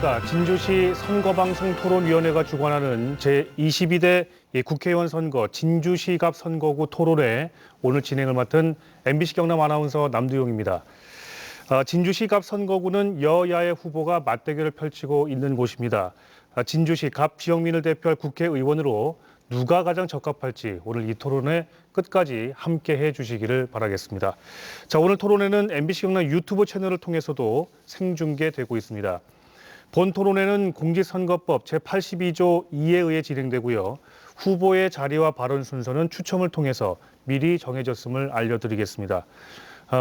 안녕하십니까. 진주시 선거방송토론위원회가 주관하는 제22대 국회의원 선거 진주시갑 선거구 토론회 오늘 진행을 맡은 MBC 경남 아나운서 남두용입니다. 진주시갑 선거구는 여야의 후보가 맞대결을 펼치고 있는 곳입니다. 진주시 갑 지역민을 대표할 국회의원으로 누가 가장 적합할지 오늘 이 토론회 끝까지 함께해 주시기를 바라겠습니다. 자, 오늘 토론회는 MBC 경남 유튜브 채널을 통해서도 생중계되고 있습니다. 본 토론회는 공직선거법 제82조 2에 의해 진행되고요. 후보의 자리와 발언 순서는 추첨을 통해서 미리 정해졌음을 알려드리겠습니다.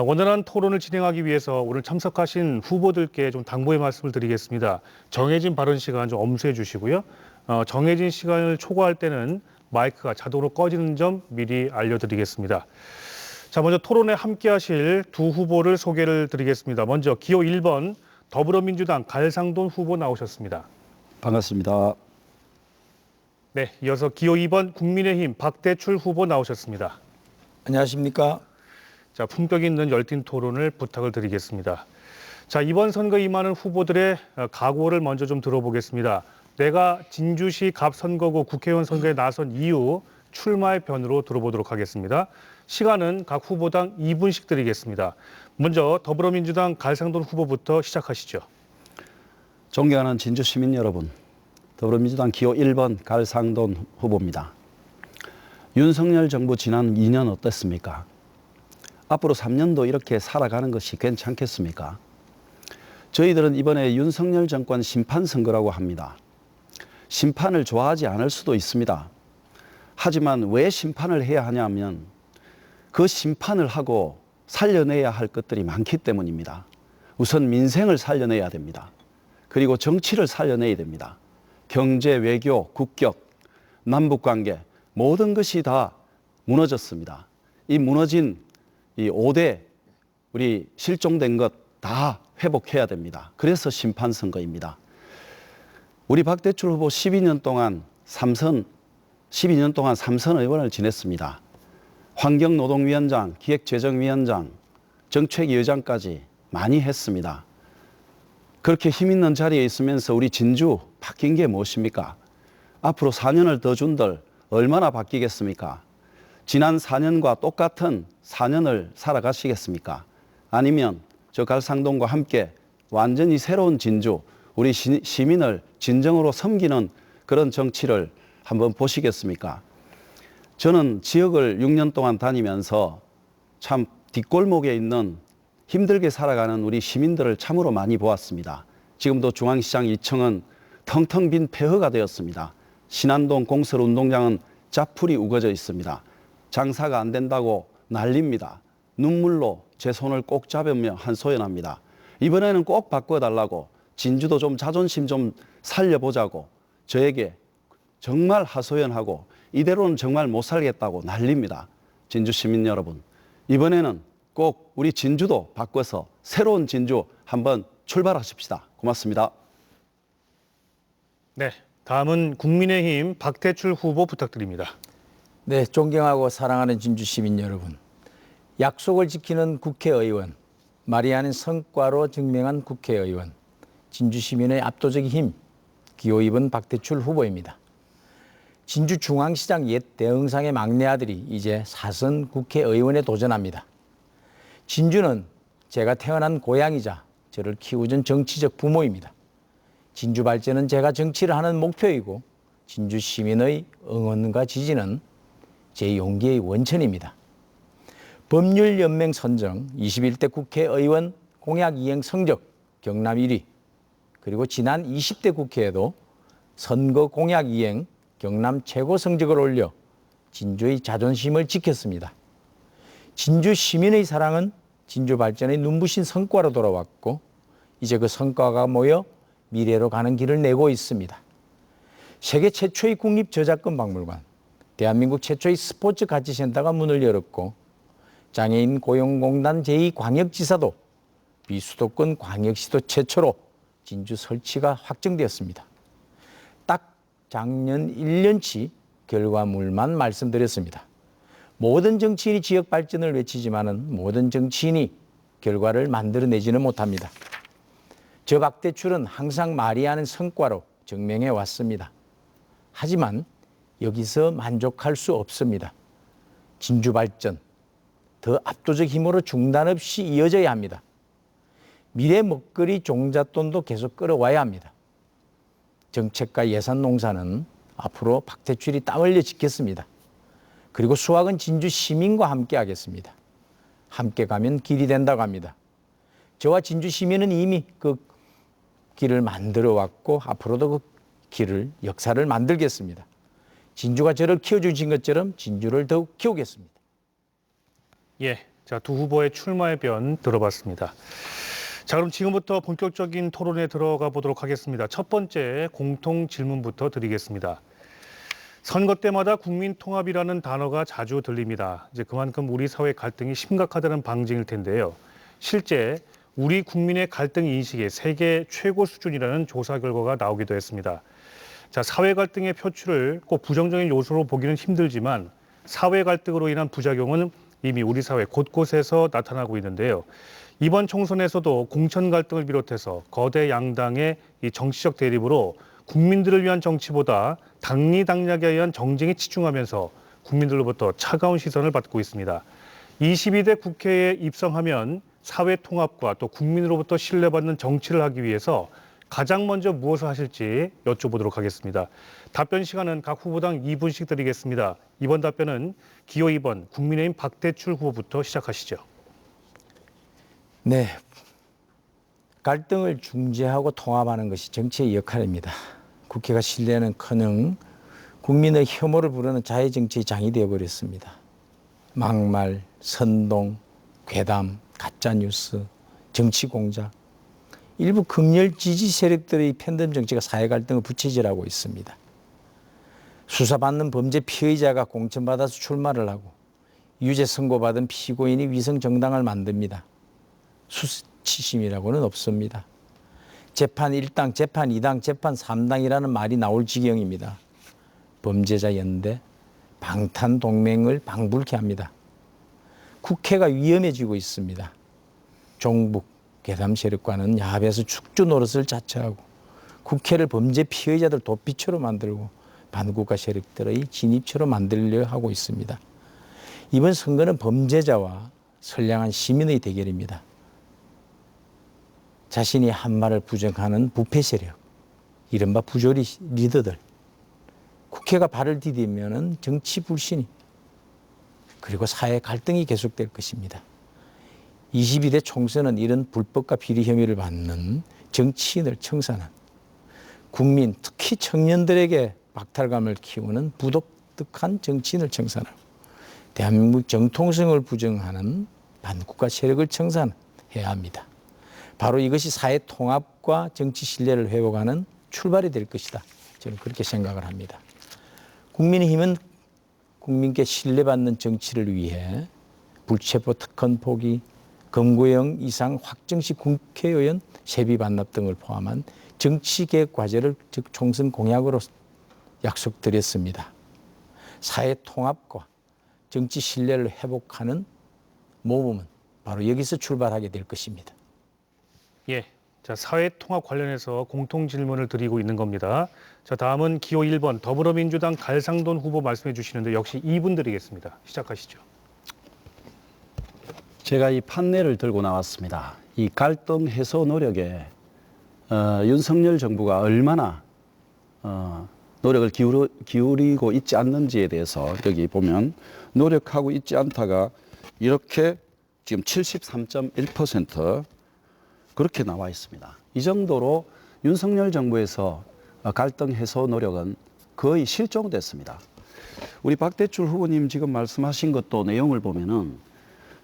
원활한 토론을 진행하기 위해서 오늘 참석하신 후보들께 좀 당부의 말씀을 드리겠습니다. 정해진 발언 시간 좀 엄수해 주시고요. 정해진 시간을 초과할 때는 마이크가 자동으로 꺼지는 점 미리 알려드리겠습니다. 자, 먼저 토론에 함께하실 두 후보를 소개를 드리겠습니다. 먼저 기호 1번 더불어민주당 갈상돈 후보 나오셨습니다. 반갑습니다. 네, 이어서 기호 2번 국민의힘 박대출 후보 나오셨습니다. 안녕하십니까? 자, 품격 있는 열띤 토론을 부탁을 드리겠습니다. 자, 이번 선거에 임하는 후보들의 각오를 먼저 좀 들어보겠습니다. 내가 진주시 갑 선거구 국회의원 선거에 나선 이후 출마의 변으로 들어보도록 하겠습니다. 시간은 각 후보당 2분씩 드리겠습니다. 먼저 더불어민주당 갈상돈 후보부터 시작하시죠. 존경하는 진주 시민 여러분, 더불어민주당 기호 1번 갈상돈 후보입니다. 윤석열 정부 지난 2년 어땠습니까? 앞으로 3년도 이렇게 살아가는 것이 괜찮겠습니까? 저희들은 이번에 윤석열 정권 심판 선거라고 합니다. 심판을 좋아하지 않을 수도 있습니다. 하지만 왜 심판을 해야 하냐면 그 심판을 하고 살려내야 할 것들이 많기 때문입니다. 우선 민생을 살려내야 됩니다. 그리고 정치를 살려내야 됩니다. 경제, 외교, 국격, 남북관계 모든 것이 다 무너졌습니다. 이 무너진 이 5대 우리 실종된 것 다 회복해야 됩니다. 그래서 심판 선거입니다. 우리 박대출 후보 12년 동안 삼선 의원을 지냈습니다. 환경노동위원장, 기획재정위원장, 정책위원장까지 많이 했습니다. 그렇게 힘 있는 자리에 있으면서 우리 진주 바뀐 게 무엇입니까? 앞으로 4년을 더 준들 얼마나 바뀌겠습니까? 지난 4년과 똑같은 4년을 살아가시겠습니까? 아니면 저 갈상돈과 함께 완전히 새로운 진주, 우리 시민을 진정으로 섬기는 그런 정치를 한번 보시겠습니까? 저는 지역을 6년 동안 다니면서 참 뒷골목에 있는 힘들게 살아가는 우리 시민들을 참으로 많이 보았습니다. 지금도 중앙시장 2층은 텅텅 빈 폐허가 되었습니다. 신안동 공설운동장은 짜풀이 우거져 있습니다. 장사가 안 된다고 난립니다. 눈물로 제 손을 꼭 잡으며 한소연합니다. 이번에는 꼭 바꿔달라고, 진주도 좀 자존심 좀 살려보자고 저에게 정말 하소연하고 이대로는 정말 못 살겠다고 난립니다. 진주 시민 여러분, 이번에는 꼭 우리 진주도 바꿔서 새로운 진주 한번 출발하십시다. 고맙습니다. 네, 다음은 국민의힘 박대출 후보 부탁드립니다. 네, 존경하고 사랑하는 진주 시민 여러분. 약속을 지키는 국회의원, 말이 아닌 성과로 증명한 국회의원, 진주 시민의 압도적인 힘, 기호 2번 박대출 후보입니다. 진주중앙시장 옛 대흥상의 막내 아들이 이제 4선 국회의원에 도전합니다. 진주는 제가 태어난 고향이자 저를 키워준 정치적 부모입니다. 진주 발전은 제가 정치를 하는 목표이고 진주 시민의 응원과 지지는 제 용기의 원천입니다. 법률연맹 선정 21대 국회의원 공약 이행 성적 경남 1위, 그리고 지난 20대 국회에도 선거 공약 이행 경남 최고 성적을 올려 진주의 자존심을 지켰습니다. 진주 시민의 사랑은 진주 발전의 눈부신 성과로 돌아왔고 이제 그 성과가 모여 미래로 가는 길을 내고 있습니다. 세계 최초의 국립저작권 박물관, 대한민국 최초의 스포츠 가치센터가 문을 열었고 장애인 고용공단 제2광역지사도 비수도권 광역시도 최초로 진주 설치가 확정되었습니다. 딱 작년 1년치 결과물만 말씀드렸습니다. 모든 정치인이 지역 발전을 외치지만은 모든 정치인이 결과를 만들어내지는 못합니다. 저박대출은 항상 말이 하는 성과로 증명해 왔습니다. 하지만 여기서 만족할 수 없습니다. 진주 발전, 더 압도적 힘으로 중단 없이 이어져야 합니다. 미래 먹거리 종잣돈도 계속 끌어와야 합니다. 정책과 예산 농사는 앞으로 박대출이 땀 흘려 지켰습니다. 그리고 수확은 진주 시민과 함께 하겠습니다. 함께 가면 길이 된다고 합니다. 저와 진주 시민은 이미 그 길을 만들어 왔고 앞으로도 그 길을, 역사를 만들겠습니다. 진주가 저를 키워주신 것처럼 진주를 더욱 키우겠습니다. 예, 자, 두 후보의 출마의 변 들어봤습니다. 자, 그럼 지금부터 본격적인 토론에 들어가 보도록 하겠습니다. 첫 번째 공통 질문부터 드리겠습니다. 선거 때마다 국민통합이라는 단어가 자주 들립니다. 이제 그만큼 우리 사회 갈등이 심각하다는 방증일 텐데요. 실제 우리 국민의 갈등 인식이 세계 최고 수준이라는 조사 결과가 나오기도 했습니다. 자, 사회 갈등의 표출을 꼭 부정적인 요소로 보기는 힘들지만 사회 갈등으로 인한 부작용은 이미 우리 사회 곳곳에서 나타나고 있는데요. 이번 총선에서도 공천 갈등을 비롯해서 거대 양당의 이 정치적 대립으로 국민들을 위한 정치보다 당리당략에 의한 정쟁이 치중하면서 국민들로부터 차가운 시선을 받고 있습니다. 22대 국회에 입성하면 사회 통합과 또 국민으로부터 신뢰받는 정치를 하기 위해서 가장 먼저 무엇을 하실지 여쭤보도록 하겠습니다. 답변 시간은 각 후보당 2분씩 드리겠습니다. 이번 답변은 기호 2번 국민의힘 박대출 후보부터 시작하시죠. 네, 갈등을 중재하고 통합하는 것이 정치의 역할입니다. 국회가 신뢰는커녕 국민의 혐오를 부르는 자해정치의 장이 되어버렸습니다. 막말, 선동, 괴담, 가짜뉴스, 정치공작, 일부 극렬 지지 세력들의 팬덤 정치가 사회 갈등을 부채질하고 있습니다. 수사받는 범죄 피의자가 공천받아서 출마를 하고 유죄 선고받은 피고인이 위성 정당을 만듭니다. 수치심이라고는 없습니다. 재판 1당, 재판 2당, 재판 3당이라는 말이 나올 지경입니다. 범죄자 연대, 방탄 동맹을 방불케 합니다. 국회가 위험해지고 있습니다. 종북, 괴담 세력과는 야합에서 축주 노릇을 자처하고 국회를 범죄 피의자들 도피처로 만들고 반국가 세력들의 진입처로 만들려 하고 있습니다. 이번 선거는 범죄자와 선량한 시민의 대결입니다. 자신이 한 말을 부정하는 부패 세력, 이른바 부조리 리더들, 국회가 발을 디디면 정치 불신이 그리고 사회 갈등이 계속될 것입니다. 22대 총선은 이런 불법과 비리 혐의를 받는 정치인을 청산한 국민, 특히 청년들에게 박탈감을 키우는 부독특한 정치인을 청산하고 대한민국 정통성을 부정하는 반국가 세력을 청산해야 합니다. 바로 이것이 사회 통합과 정치 신뢰를 회복하는 출발이 될 것이다. 저는 그렇게 생각을 합니다. 국민의힘은 국민께 신뢰받는 정치를 위해 불체포 특권 포기, 검거형 이상 확정 시 국회의원 세비 반납 등을 포함한 정치개혁 과제를 즉 총선 공약으로 약속드렸습니다. 사회 통합과 정치 신뢰를 회복하는 모범은 바로 여기서 출발하게 될 것입니다. 예, 자, 사회 통합 관련해서 공통 질문을 드리고 있는 겁니다. 자, 다음은 기호 1번 더불어민주당 갈상돈 후보 말씀해 주시는데 역시 2분 드리겠습니다. 시작하시죠. 제가 이 판례를 들고 나왔습니다. 이 갈등 해소 노력에 윤석열 정부가 얼마나 노력을 기울이고 있지 않는지에 대해서 여기 보면 노력하고 있지 않다가 이렇게 지금 73.1% 그렇게 나와 있습니다. 이 정도로 윤석열 정부에서 갈등 해소 노력은 거의 실종됐습니다. 우리 박대출 후보님 지금 말씀하신 것도 내용을 보면은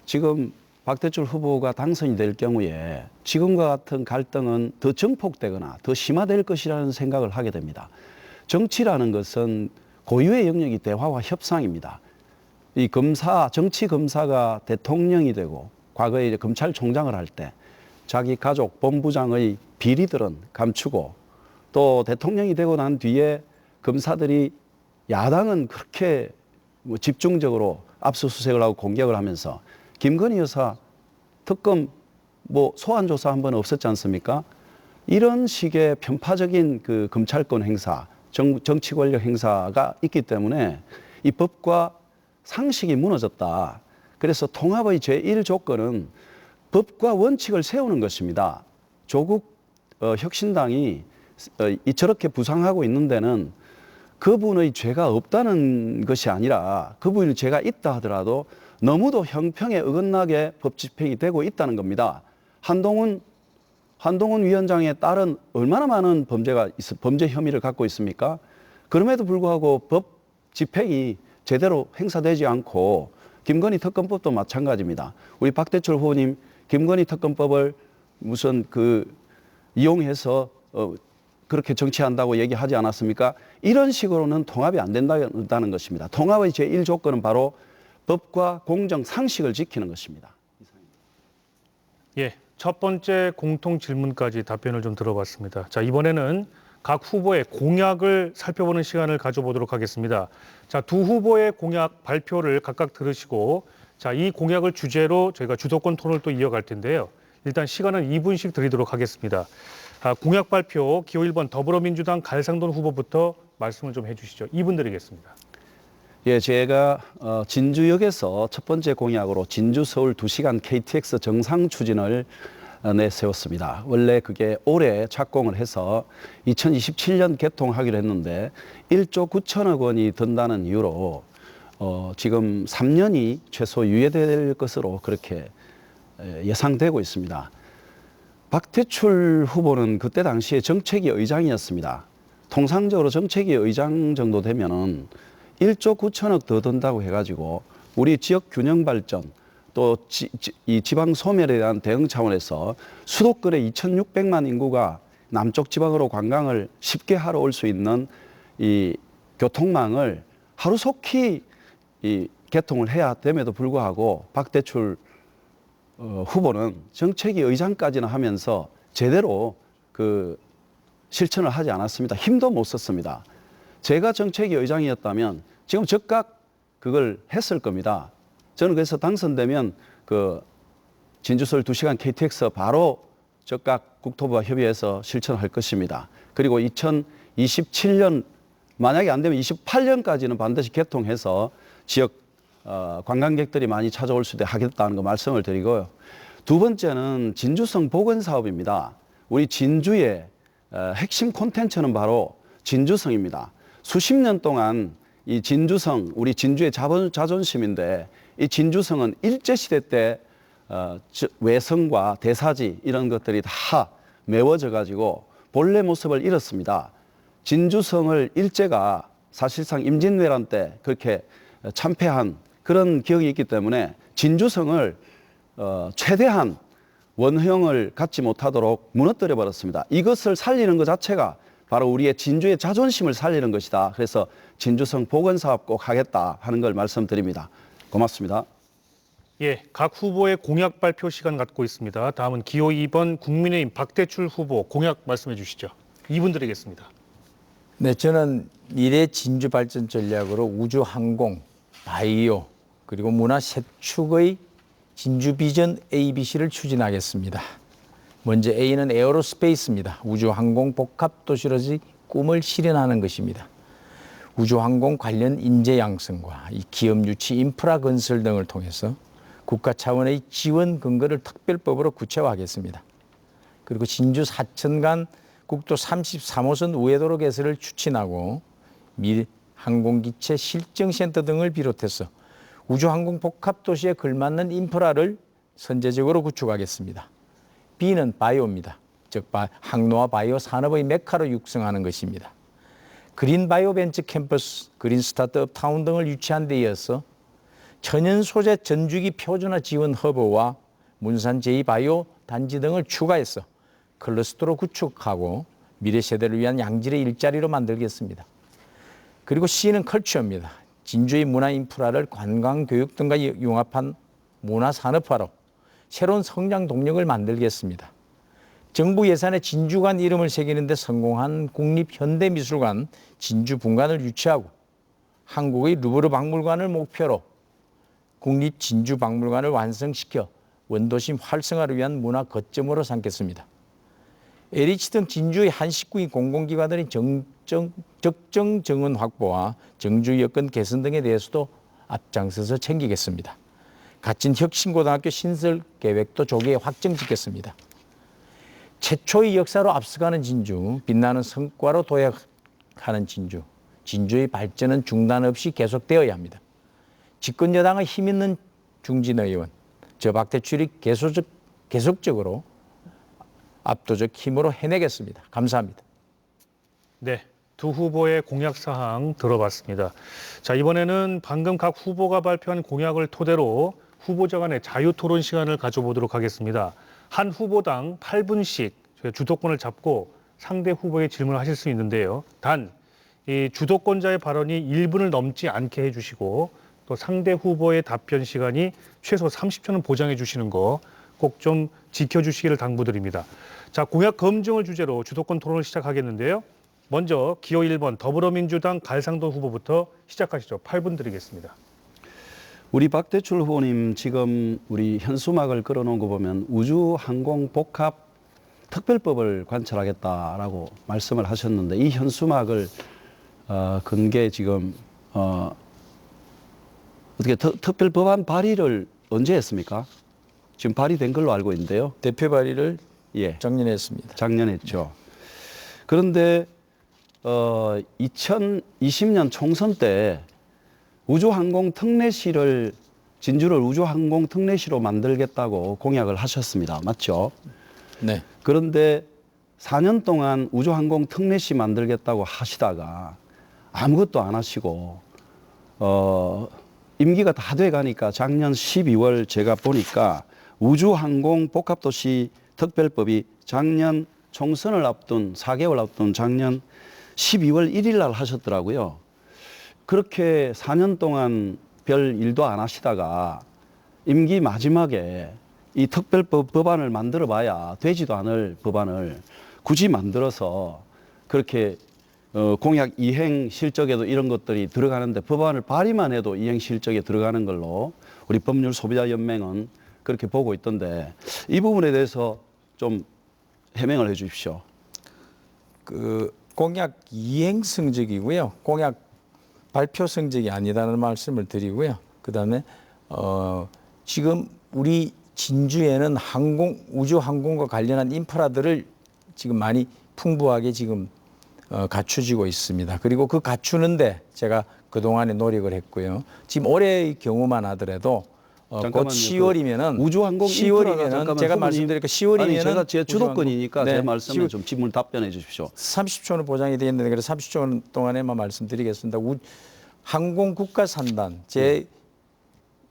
지금 박대출 후보가 당선이 될 경우에 지금과 같은 갈등은 더 증폭되거나 더 심화될 것이라는 생각을 하게 됩니다. 정치라는 것은 고유의 영역이 대화와 협상입니다. 이 정치 검사가 대통령이 되고 과거에 이제 검찰총장을 할 때 자기 가족 본부장의 비리들은 감추고 또 대통령이 되고 난 뒤에 검사들이 야당은 그렇게 집중적으로 압수수색을 하고 공격을 하면서 김건희 여사 특검 소환 조사 한 번 없었지 않습니까? 이런 식의 편파적인 그 검찰권 행사, 정치 권력 행사가 있기 때문에 이 법과 상식이 무너졌다. 그래서 통합의 제1 조건은 법과 원칙을 세우는 것입니다. 조국 혁신당이 저렇게 부상하고 있는 데는 그분의 죄가 없다는 것이 아니라 그분의 죄가 있다 하더라도 너무도 형평에 어긋나게 법 집행이 되고 있다는 겁니다. 한동훈 위원장의 딸은 얼마나 많은 범죄 혐의를 갖고 있습니까? 그럼에도 불구하고 법 집행이 제대로 행사되지 않고 김건희 특검법도 마찬가지입니다. 우리 박대출 후보님 김건희 특검법을 무슨 이용해서 그렇게 정치한다고 얘기하지 않았습니까? 이런 식으로는 통합이 안 된다는 것입니다. 통합의 제1 조건은 바로 법과 공정, 상식을 지키는 것입니다. 예, 첫 번째 공통 질문까지 답변을 좀 들어봤습니다. 자, 이번에는 각 후보의 공약을 살펴보는 시간을 가져보도록 하겠습니다. 자, 두 후보의 공약 발표를 각각 들으시고 자, 이 공약을 주제로 저희가 주도권 토론을 또 이어갈 텐데요. 일단 시간은 2분씩 드리도록 하겠습니다. 공약 발표 기호 1번 더불어민주당 갈상돈 후보부터 말씀을 좀 해주시죠. 2분 드리겠습니다. 예, 제가 진주역에서 첫 번째 공약으로 진주-서울 2시간 KTX 정상 추진을 내세웠습니다. 원래 그게 올해 착공을 해서 2027년 개통하기로 했는데 1조 9천억 원이 든다는 이유로 지금 3년이 최소 유예될 것으로 그렇게 예상되고 있습니다. 박대출 후보는 그때 당시에 정책위 의장이었습니다. 통상적으로 정책위 의장 정도 되면은 1조 9천억 더 든다고 해가지고 우리 지역 균형 발전 또 이 지방 소멸에 대한 대응 차원에서 수도권의 2,600만 인구가 남쪽 지방으로 관광을 쉽게 하러 올 수 있는 이 교통망을 하루속히 개통을 해야 됨에도 불구하고 박대출 후보는 정책위 의장까지는 하면서 제대로 실천을 하지 않았습니다. 힘도 못 썼습니다. 제가 정책위 의장이었다면 지금 즉각 그걸 했을 겁니다. 저는 그래서 당선되면 진주서울 2시간 KTX 바로 즉각 국토부와 협의해서 실천할 것입니다. 그리고 2027년 만약에 안 되면 28년까지는 반드시 개통해서 지역 관광객들이 많이 찾아올 수 있게 하겠다는 거 말씀을 드리고요. 두 번째는 진주성 복원 사업입니다. 우리 진주의 핵심 콘텐츠는 바로 진주성입니다. 수십 년 동안 이 진주성, 우리 진주의 자존심인데 이 진주성은 일제시대 때 외성과 대사지 이런 것들이 다 메워져 가지고 본래 모습을 잃었습니다. 진주성을 일제가 사실상 임진왜란 때 그렇게 참패한 그런 기억이 있기 때문에 진주성을 최대한 원형을 갖지 못하도록 무너뜨려 버렸습니다. 이것을 살리는 것 자체가 바로 우리의 진주의 자존심을 살리는 것이다. 그래서 진주성 복원 사업 꼭 하겠다 하는 걸 말씀드립니다. 고맙습니다. 예, 각 후보의 공약 발표 시간 갖고 있습니다. 다음은 기호 2번 국민의힘 박대출 후보 공약 말씀해 주시죠. 2분 드리겠습니다. 네, 저는 미래 진주 발전 전략으로 우주, 항공, 바이오 그리고 문화 세 축의 진주 비전 ABC를 추진하겠습니다. 먼저 A는 에어로스페이스입니다. 우주, 항공, 복합 도시로의 꿈을 실현하는 것입니다. 우주, 항공 관련 인재 양성과 이 기업 유치, 인프라 건설 등을 통해서 국가 차원의 지원 근거를 특별법으로 구체화하겠습니다. 그리고 진주 사천간 국도 33호선 우회도로 개설을 추진하고 미 항공기체 실증센터 등을 비롯해서 우주항공 복합도시에 걸맞는 인프라를 선제적으로 구축하겠습니다. B는 바이오입니다. 즉 항로와 바이오 산업의 메카로 육성하는 것입니다. 그린 바이오 벤처 캠퍼스, 그린 스타트업 타운 등을 유치한 데 이어서 천연 소재 전주기 표준화 지원 허브와 문산 제2바이오 단지 등을 추가해서 클러스터로 구축하고 미래 세대를 위한 양질의 일자리로 만들겠습니다. 그리고 C는 컬처입니다. 진주의 문화 인프라를 관광, 교육 등과 융합한 문화 산업화로 새로운 성장 동력을 만들겠습니다. 정부 예산에 진주관 이름을 새기는 데 성공한 국립현대미술관 진주분관을 유치하고 한국의 루브르 박물관을 목표로 국립진주박물관을 완성시켜 원도심 활성화를 위한 문화 거점으로 삼겠습니다. LH 등 진주의 한 식구인 공공기관들의 적정 정원 확보와 정주 여건 개선 등에 대해서도 앞장서서 챙기겠습니다. 갇힌 혁신고등학교 신설 계획도 조기에 확정짓겠습니다. 최초의 역사로 앞서가는 진주, 빛나는 성과로 도약하는 진주, 진주의 발전은 중단 없이 계속되어야 합니다. 집권 여당의 힘있는 중진 의원, 저 박대출이 계속적으로 압도적 힘으로 해내겠습니다. 감사합니다. 네, 두 후보의 공약 사항 들어봤습니다. 자, 이번에는 방금 각 후보가 발표한 공약을 토대로 후보자 간의 자유 토론 시간을 가져보도록 하겠습니다. 한 후보당 8분씩 주도권을 잡고 상대 후보의 질문을 하실 수 있는데요. 단, 이 주도권자의 발언이 1분을 넘지 않게 해주시고 또 상대 후보의 답변 시간이 최소 30초는 보장해 주시는 거 꼭 좀 지켜주시기를 당부드립니다. 자, 공약 검증을 주제로 주도권 토론을 시작하겠는데요. 먼저 기호 1번 더불어민주당 갈상돈 후보부터 시작하시죠. 8분 드리겠습니다. 우리 박대출 후보님 지금 우리 현수막을 걸어놓은 거 보면 우주항공복합 특별법을 관철하겠다라고 말씀을 하셨는데 이 현수막을 근게 지금 어떻게 특별법안 발의를 언제 했습니까? 지금 발의된 걸로 알고 있는데요. 대표 발의를 예, 작년에 했습니다. 작년에 했죠. 그런데 2020년 총선 때 우주항공 특례시를 진주를 우주항공 특례시로 만들겠다고 공약을 하셨습니다. 맞죠? 네. 그런데 4년 동안 우주항공 특례시 만들겠다고 하시다가 아무것도 안 하시고 임기가 다 돼 가니까 작년 12월 제가 보니까 우주항공 복합도시 특별법이 작년 총선을 앞둔 4개월 앞둔 작년 12월 1일 날 하셨더라고요. 그렇게 4년 동안 별 일도 안 하시다가 임기 마지막에 이 특별법 법안을 만들어 봐야 되지도 않을 법안을 굳이 만들어서 그렇게 공약 이행 실적에도 이런 것들이 들어가는데 법안을 발의만 해도 이행 실적에 들어가는 걸로 우리 법률 소비자 연맹은 그렇게 보고 있던데 이 부분에 대해서 좀 해명을 해 주십시오. 그 공약 이행 성적이고요. 공약 발표 성적이 아니다는 말씀을 드리고요. 그다음에 지금 우리 진주에는 우주 항공과 관련한 인프라들을 지금 많이 풍부하게 지금 갖추지고 있습니다. 그리고 그 갖추는데 제가 그동안에 노력을 했고요. 지금 올해의 경우만 하더라도 곧 10월이면은 우주항공 10월이면은 제가 말씀드릴까 10월이면은 아니 제가 제 주도권이니까 네, 제 말씀에 좀 질문 답변해 주십시오. 30초는 보장이 되어 있는데 그래서 30초 동안에만 말씀드리겠습니다. 항공 국가 산단 제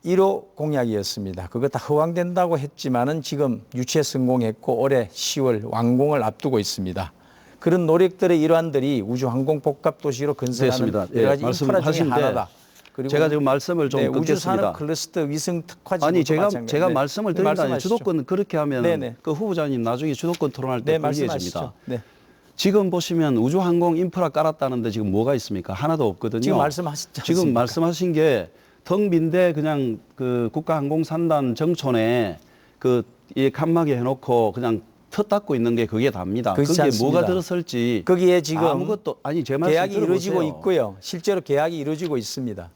1호 공약이었습니다. 그거 다 허황된다고 했지만은 지금 유체 성공했고 올해 10월 완공을 앞두고 있습니다. 그런 노력들의 일환들이 우주항공 복합도시로 건설하는 됐습니다. 여러 가지 예, 인프라 중에 말씀하신데 하나다. 그리고 제가 지금 말씀을 좀 끊겠습니다. 우주산업 클러스터 위성 특화 아니 제가 마찬가지. 말씀을 네, 드린다니 말씀하시죠. 주도권 그렇게 하면 네네. 그 후보자님 나중에 주도권 토론할 때 네, 불리해집니다. 말씀하시죠. 네. 지금 보시면 우주항공 인프라 깔았다는데 지금 뭐가 있습니까? 하나도 없거든요. 지금 말씀하셨지 지금 않습니까? 말씀하신 게 텅 빈데 그냥 그 국가항공산단 정촌에 그 이 칸막이 해놓고 그냥 터 닦고 있는 게 그게 답니다. 그렇지 거기에 않습니다. 뭐가 들었을지 거기에 지금 아무것도 아니 제 말씀 계약이 들어보세요. 이루어지고 있고요. 실제로 계약이 이루어지고 있습니다.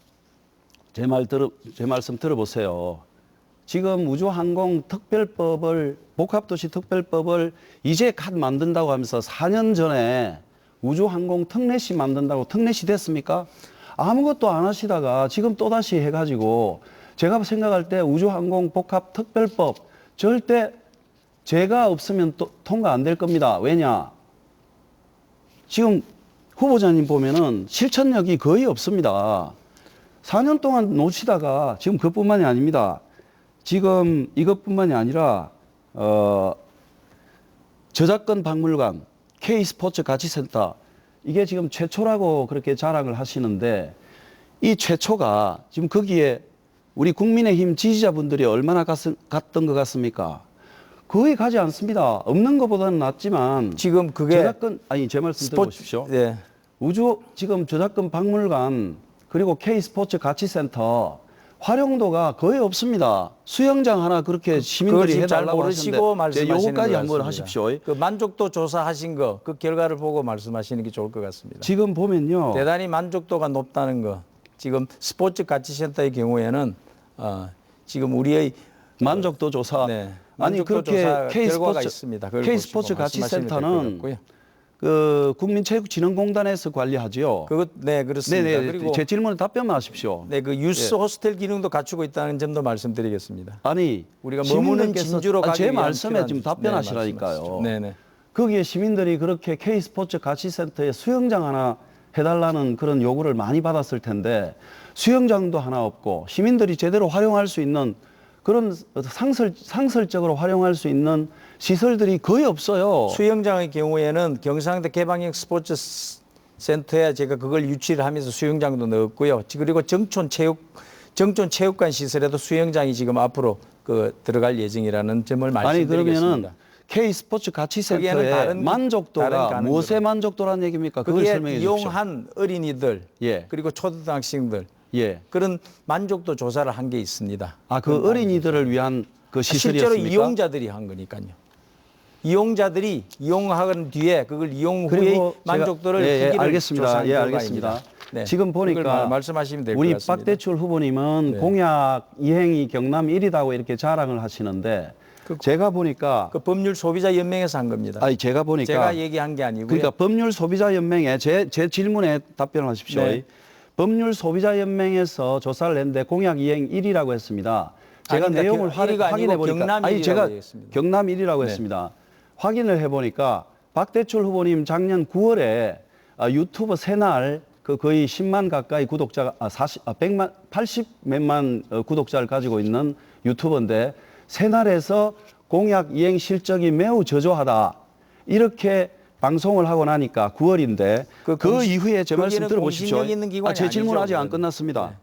제 말씀 들어보세요. 지금 우주항공 특별법을 복합도시 특별법을 이제 갓 만든다고 하면서 4년 전에 우주항공 특례시 만든다고 특례시 됐습니까? 아무것도 안 하시다가 지금 또다시 해가지고 제가 생각할 때 우주항공 복합 특별법 절대 제가 없으면 또 통과 안 될 겁니다. 왜냐? 지금 후보자님 보면은 실천력이 거의 없습니다. 4년 동안 놓치다가 지금 그것뿐만이 아닙니다. 지금 이것뿐만이 아니라 저작권 박물관, K스포츠 가치센터 이게 지금 최초라고 그렇게 자랑을 하시는데 이 최초가 지금 거기에 우리 국민의힘 지지자분들이 얼마나 갔던 것 같습니까? 거의 가지 않습니다. 없는 것보다는 낫지만 지금 그게 저작권 아니 제 말씀 들어보십시오. 네. 지금 저작권 박물관 그리고 K스포츠 가치센터 활용도가 거의 없습니다. 수영장 하나 그렇게 그걸 시민들이 지금 잘 해달라고 모르시고 하시는데 말씀하시는 요거까지 것 한번 같습니다. 하십시오. 그 만족도 조사하신 거, 그 결과를 보고 말씀하시는 게 좋을 것 같습니다. 지금 보면요. 대단히 만족도가 높다는 거. 지금 스포츠 가치센터의 경우에는 지금 우리의 만족도 조사. 네, 아니 만족도 그렇게 조사 K 결과가 스포츠 있습니다. 그걸 K스포츠 보시고 말씀하시면 될것 가치센터는 같고요. 그 국민체육진흥공단에서 관리하지요. 네, 그렇습니다. 네네. 그리고 제 질문에 답변만 하십시오. 네, 그 유스 예. 호스텔 기능도 갖추고 있다는 점도 말씀드리겠습니다. 아니 우리가 머무는 시민들께서- 진주로 가기 제 위한 말씀에 필요한- 지금 답변하시라니까요. 네, 네. 거기에 시민들이 그렇게 K스포츠 가치센터에 수영장 하나 해달라는 그런 요구를 많이 받았을 텐데 수영장도 하나 없고 시민들이 제대로 활용할 수 있는 그런 상설적으로 활용할 수 있는 시설들이 거의 없어요. 수영장의 경우에는 경상대 개방형 스포츠 센터에 제가 그걸 유치를 하면서 수영장도 넣었고요. 그리고 정촌체육관 시설에도 수영장이 지금 앞으로 들어갈 예정이라는 점을 아니 말씀드리겠습니다. 그러면은 K스포츠 거기에는 가치센터의 다른 만족도가 가능성. 무엇의 만족도라는 얘기입니까? 그걸 거기에 설명해 주십시오. 이용한 어린이들 예. 그리고 초등학생들 예. 그런 만족도 조사를 한 게 있습니다. 아, 그 어린이들을 위한 그 시설이었습니까? 실제로 이용자들이 한 거니까요. 이용자들이 이용한 뒤에 그걸 이용 후의 그리고 만족도를 제가, 후기를 알겠습니다. 조사한 예, 결과입니다. 알겠습니다. 네. 지금 보니까 그걸 말씀하시면 될 것 우리 같습니다. 박대출 후보님은 네. 공약 이행이 경남 1위라고 이렇게 자랑을 하시는데 제가 보니까 그 법률 소비자 연맹에서 한 겁니다. 아니 제가 보니까 제가 얘기한 게 아니고요. 그러니까 법률 소비자 연맹에 제 질문에 답변을 하십시오. 네. 법률 소비자 연맹에서 조사를 했는데 공약 이행 1위라고 했습니다. 제가 아니, 그러니까 내용을 1위가 확인해 아니고 보니까 경남 아니 1위라고 제가 했습니다. 경남 1위라고 네. 했습니다. 확인을 해 보니까 박대출 후보님 작년 9월에 유튜브 새날 그 거의 10만 가까이 구독자가 100만 80몇만 구독자를 가지고 있는 유튜버인데 새날에서 공약 이행 실적이 매우 저조하다. 이렇게 방송을 하고 나니까 9월인데 그 이후에 제 말씀 거기는 들어보십시오. 공신력 있는 기관이 제 질문 아니죠, 아직 안 그거는. 끝났습니다. 네.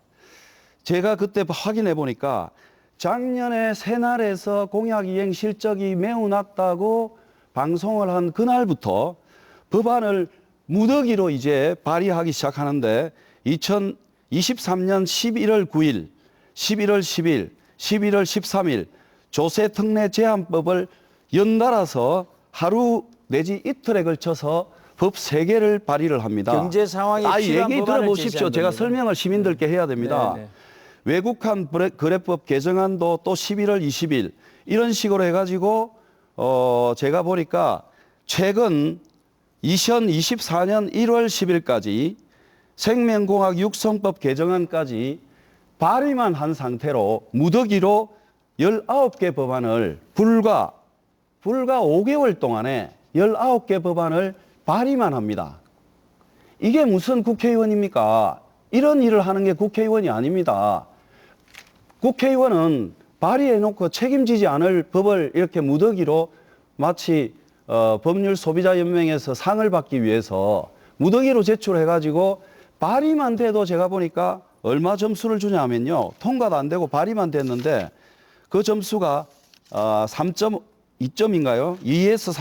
제가 그때 확인해 보니까 작년에 새날에서 공약 이행 실적이 매우 낮다고 방송을 한 그날부터 법안을 무더기로 이제 발의하기 시작하는데 2023년 11월 9일, 11월 10일, 11월 13일 조세특례 제한법을 연달아서 하루 내지 이틀에 걸쳐서 법 3개를 발의를 합니다. 경제 상황이 필요한 얘기 법안을 들어보십시오. 제시한 제가 겁니다. 설명을 시민들께 해야 됩니다. 네, 네. 외국한 거래법 개정안도 또 11월 20일 이런 식으로 해가지고 제가 보니까 최근 2024년 1월 10일까지 생명공학 육성법 개정안까지 발의만 한 상태로 무더기로 19개 법안을 불과 5개월 동안에 19개 법안을 발의만 합니다. 이게 무슨 국회의원입니까? 이런 일을 하는 게 국회의원이 아닙니다. 국회의원은 발의해놓고 책임지지 않을 법을 이렇게 무더기로 마치 법률 소비자 연맹에서 상을 받기 위해서 무더기로 제출해가지고 발의만 돼도 제가 보니까 얼마 점수를 주냐 하면요. 통과도 안 되고 발의만 됐는데 그 점수가 3.2점인가요? 2에서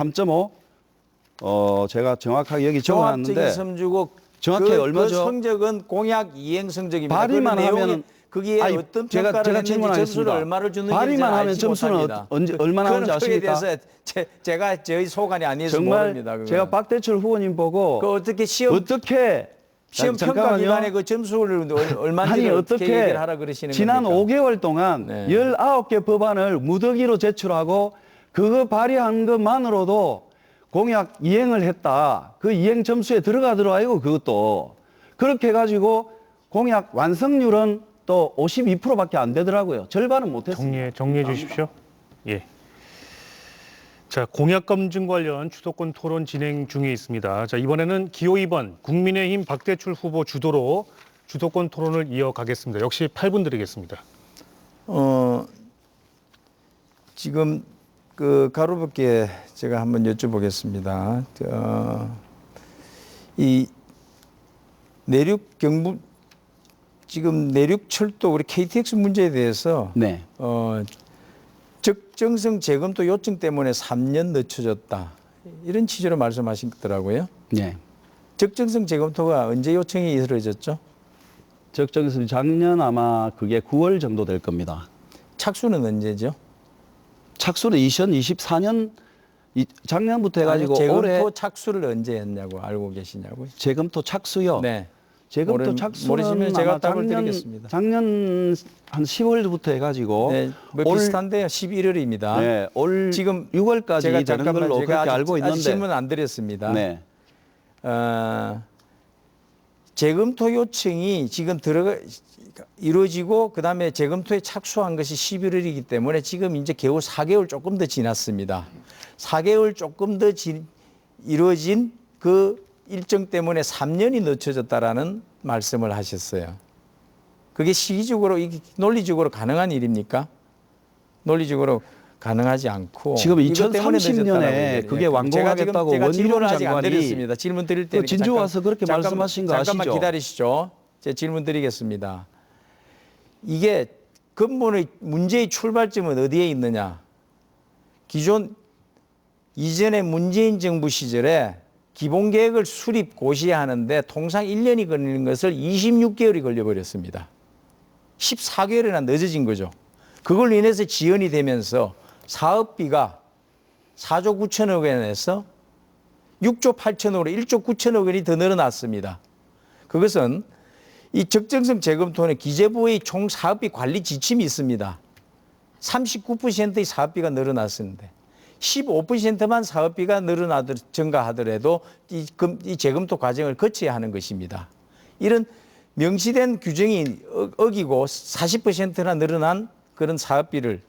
3.5. 제가 정확하게 여기 종합적인 적어놨는데 성주고 정확히 얼마죠? 그 성적은 공약 이행 성적입니다. 발의만 그 내용이 하면은 거기에 아니, 어떤 제가 평가를 했는지 점수를 질문하겠습니다. 얼마를 주는지 발의만 하면 알지 점수는 못합니다. 얼마나 나오는지 그런 거에 아십니까? 대해서 제가 저희 소관이 아니어서 정말 모릅니다. 그거는. 제가 박대출 후보님 보고 그 어떻게 시험 어떻게 평가 잠깐만요. 기관의 그 점수를 얼마인지 아니 어떻게 어떻게 얘기를 하라 그러시는 지난 겁니까? 5개월 동안 네. 19개 법안을 무더기로 제출하고 그거 발의한 것만으로도 공약 이행을 했다. 그 이행 점수에 들어가더라고 그것도. 그렇게 해가지고 공약 완성률은 또 52%밖에 안 되더라고요. 절반은 못했습니다. 정리해 주십시오. 예. 자, 공약 검증 관련 주도권 토론 진행 중에 있습니다. 자, 이번에는 기호 2번 국민의힘 박대출 후보 주도로 주도권 토론을 이어가겠습니다. 역시 8분 드리겠습니다. 지금 그 가로볍게 제가 한번 여쭤보겠습니다. 이 내륙 경부 지금 내륙 철도 우리 KTX 문제에 대해서 네. 적정성 재검토 요청 때문에 3년 늦춰졌다. 이런 취지로 말씀하시더라고요. 네. 적정성 재검토가 언제 요청이 이루어졌죠? 적정선이 작년 아마 그게 9월 정도 될 겁니다. 착수는 언제죠? 착수는 2024년 작년부터 해가지고 아니, 재검토 올해 착수를 언제 했냐고 알고 계시냐고요? 재검토 착수요. 네. 재검토 착수는 모르시면 제가 아마 답을 드리겠습니다. 작년 한 10월부터 해가지고 네, 뭐 비슷한데요. 11월입니다. 네, 올 지금 6월까지 제가 되는 잠깐만 걸로 제가 그렇게 아직, 알고 있는데 아직 질문 안 드렸습니다. 네. 재검토 요청이 지금 이루어지고 그다음에 재검토에 착수한 것이 11월이기 때문에 지금 이제 겨우 4개월 조금 더 지났습니다. 4개월 조금 더 이루어진 그 일정 때문에 3년이 늦춰졌다라는 말씀을 하셨어요. 그게 시기적으로 이게 논리적으로 가능한 일입니까? 논리적으로 가능하지 않고 지금 이것 때문에 2030년에 늦었다라고 그게 얘기해요. 완공하겠다고 제가 질문을 원희룡 아직 안 장관이 드렸습니다. 질문 드릴 테니까 진주 와서 그렇게 말씀하신 거 잠깐만 아시죠? 기다리시죠. 제가 질문 드리겠습니다. 이게 근본의 문제의 출발점은 어디에 있느냐? 기존 이전에 문재인 정부 시절에 기본계획을 수립 고시하는데 통상 1년이 걸리는 것을 26개월이 걸려버렸습니다. 14개월이나 늦어진 거죠. 그걸로 인해서 지연이 되면서 사업비가 4조 9천억 원에서 6조 8천억으로 1조 9천억 원이 더 늘어났습니다. 그것은 이 적정성 재검토는 기재부의 총 사업비 관리 지침이 있습니다. 39%의 사업비가 늘어났었는데 15%만 사업비가 증가하더라도 이 재검토 과정을 거쳐야 하는 것입니다. 이런 명시된 규정이 어기고 40%나 늘어난 그런 사업비를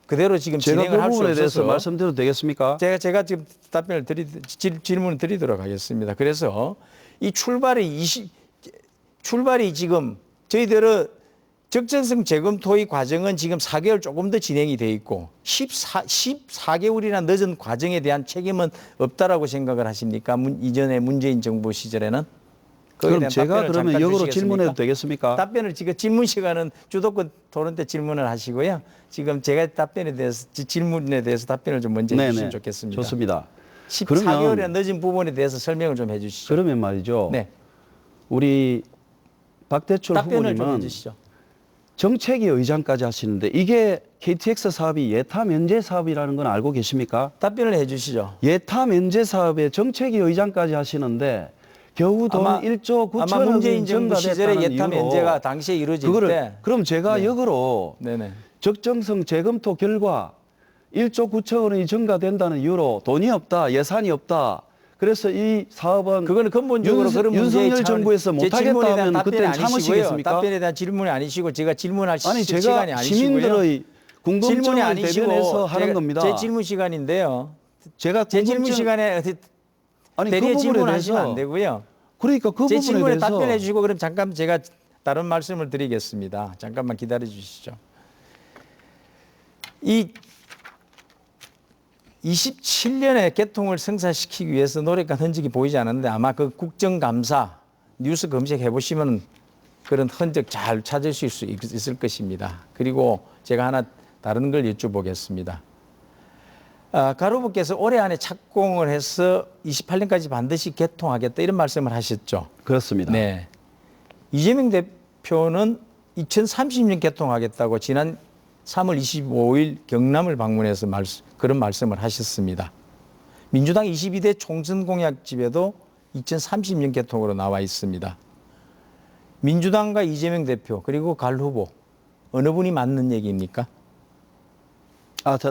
그대로 지금 진행을 할 수 부분에 대해서 없어서 말씀드려도 되겠습니까? 제가 지금 답변을 질문을 드리도록 하겠습니다. 그래서 이 출발이 지금 저희들은 적정성 재검토의 과정은 지금 4개월 조금 더 진행이 돼 있고 14개월이나 늦은 과정에 대한 책임은 없다라고 생각을 하십니까? 이전에 문재인 정부 시절에는? 그럼 제가 그러면 역으로 질문해도 되겠습니까? 답변을 지금 질문 시간은 주도권 토론 때 질문을 하시고요. 지금 제가 질문에 대해서 답변을 좀 먼저 해주시면 좋겠습니다. 좋습니다. 14개월이나 늦은 부분에 대해서 설명을 좀 해주시죠. 그러면 말이죠. 네. 우리 박대출 답변을 좀 후보님은 해주시죠. 정책위 의장까지 하시는데 이게 KTX 사업이 예타 면제 사업이라는 건 알고 계십니까? 답변을 해주시죠. 예타 면제 사업에 정책위 의장까지 하시는데 겨우 돈 아마- 1조 9천억 아마 원이 문재인 정부 시절에 증가됐다는 예타 이유로 면제가 당시에 이루어질 때 그럼 제가 네. 역으로 네네. 적정성 재검토 결과 1조 9천 원이 증가된다는 이유로 돈이 없다, 예산이 없다. 그래서 이 사업은 그거는 근본적으로 그런 문제의 윤석열 차원이- 정부에서 제 질문에 못하겠다 대한 하면 답변이 그때는 아니시고요. 참으시겠습니까? 답변에 대한 질문이 아니시고 제가 질문할 아니 시간이 제가 아니시고요. 시민들의 질문이 궁금증을 아니시고 대변해서 하는 겁니다. 제 질문 시간인데요. 제가 제 질문 궁금증- 시간에 아니 그 대리에 부분에 질문하시면 대해서 안 되고요. 그러니까 그 제 부분에 질문에 대해서 답변해 주시고 그럼 잠깐 제가 다른 말씀을 드리겠습니다. 잠깐만 기다려 주시죠. 이 27년에 개통을 성사시키기 위해서 노력한 흔적이 보이지 않았는데 아마 그 국정감사 뉴스 검색해 보시면 그런 흔적 잘 찾으실 수 있을 것입니다. 그리고 제가 하나 다른 걸 여쭤보겠습니다. 가로부께서 올해 안에 착공을 해서 28년까지 반드시 개통하겠다 이런 말씀을 하셨죠. 그렇습니다. 네. 이재명 대표는 2030년 개통하겠다고 지난 3월 25일 경남을 방문해서 그런 말씀을 하셨습니다. 민주당 22대 총선 공약집에도 2030년 개통으로 나와 있습니다. 민주당과 이재명 대표 그리고 갈 후보 어느 분이 맞는 얘기입니까?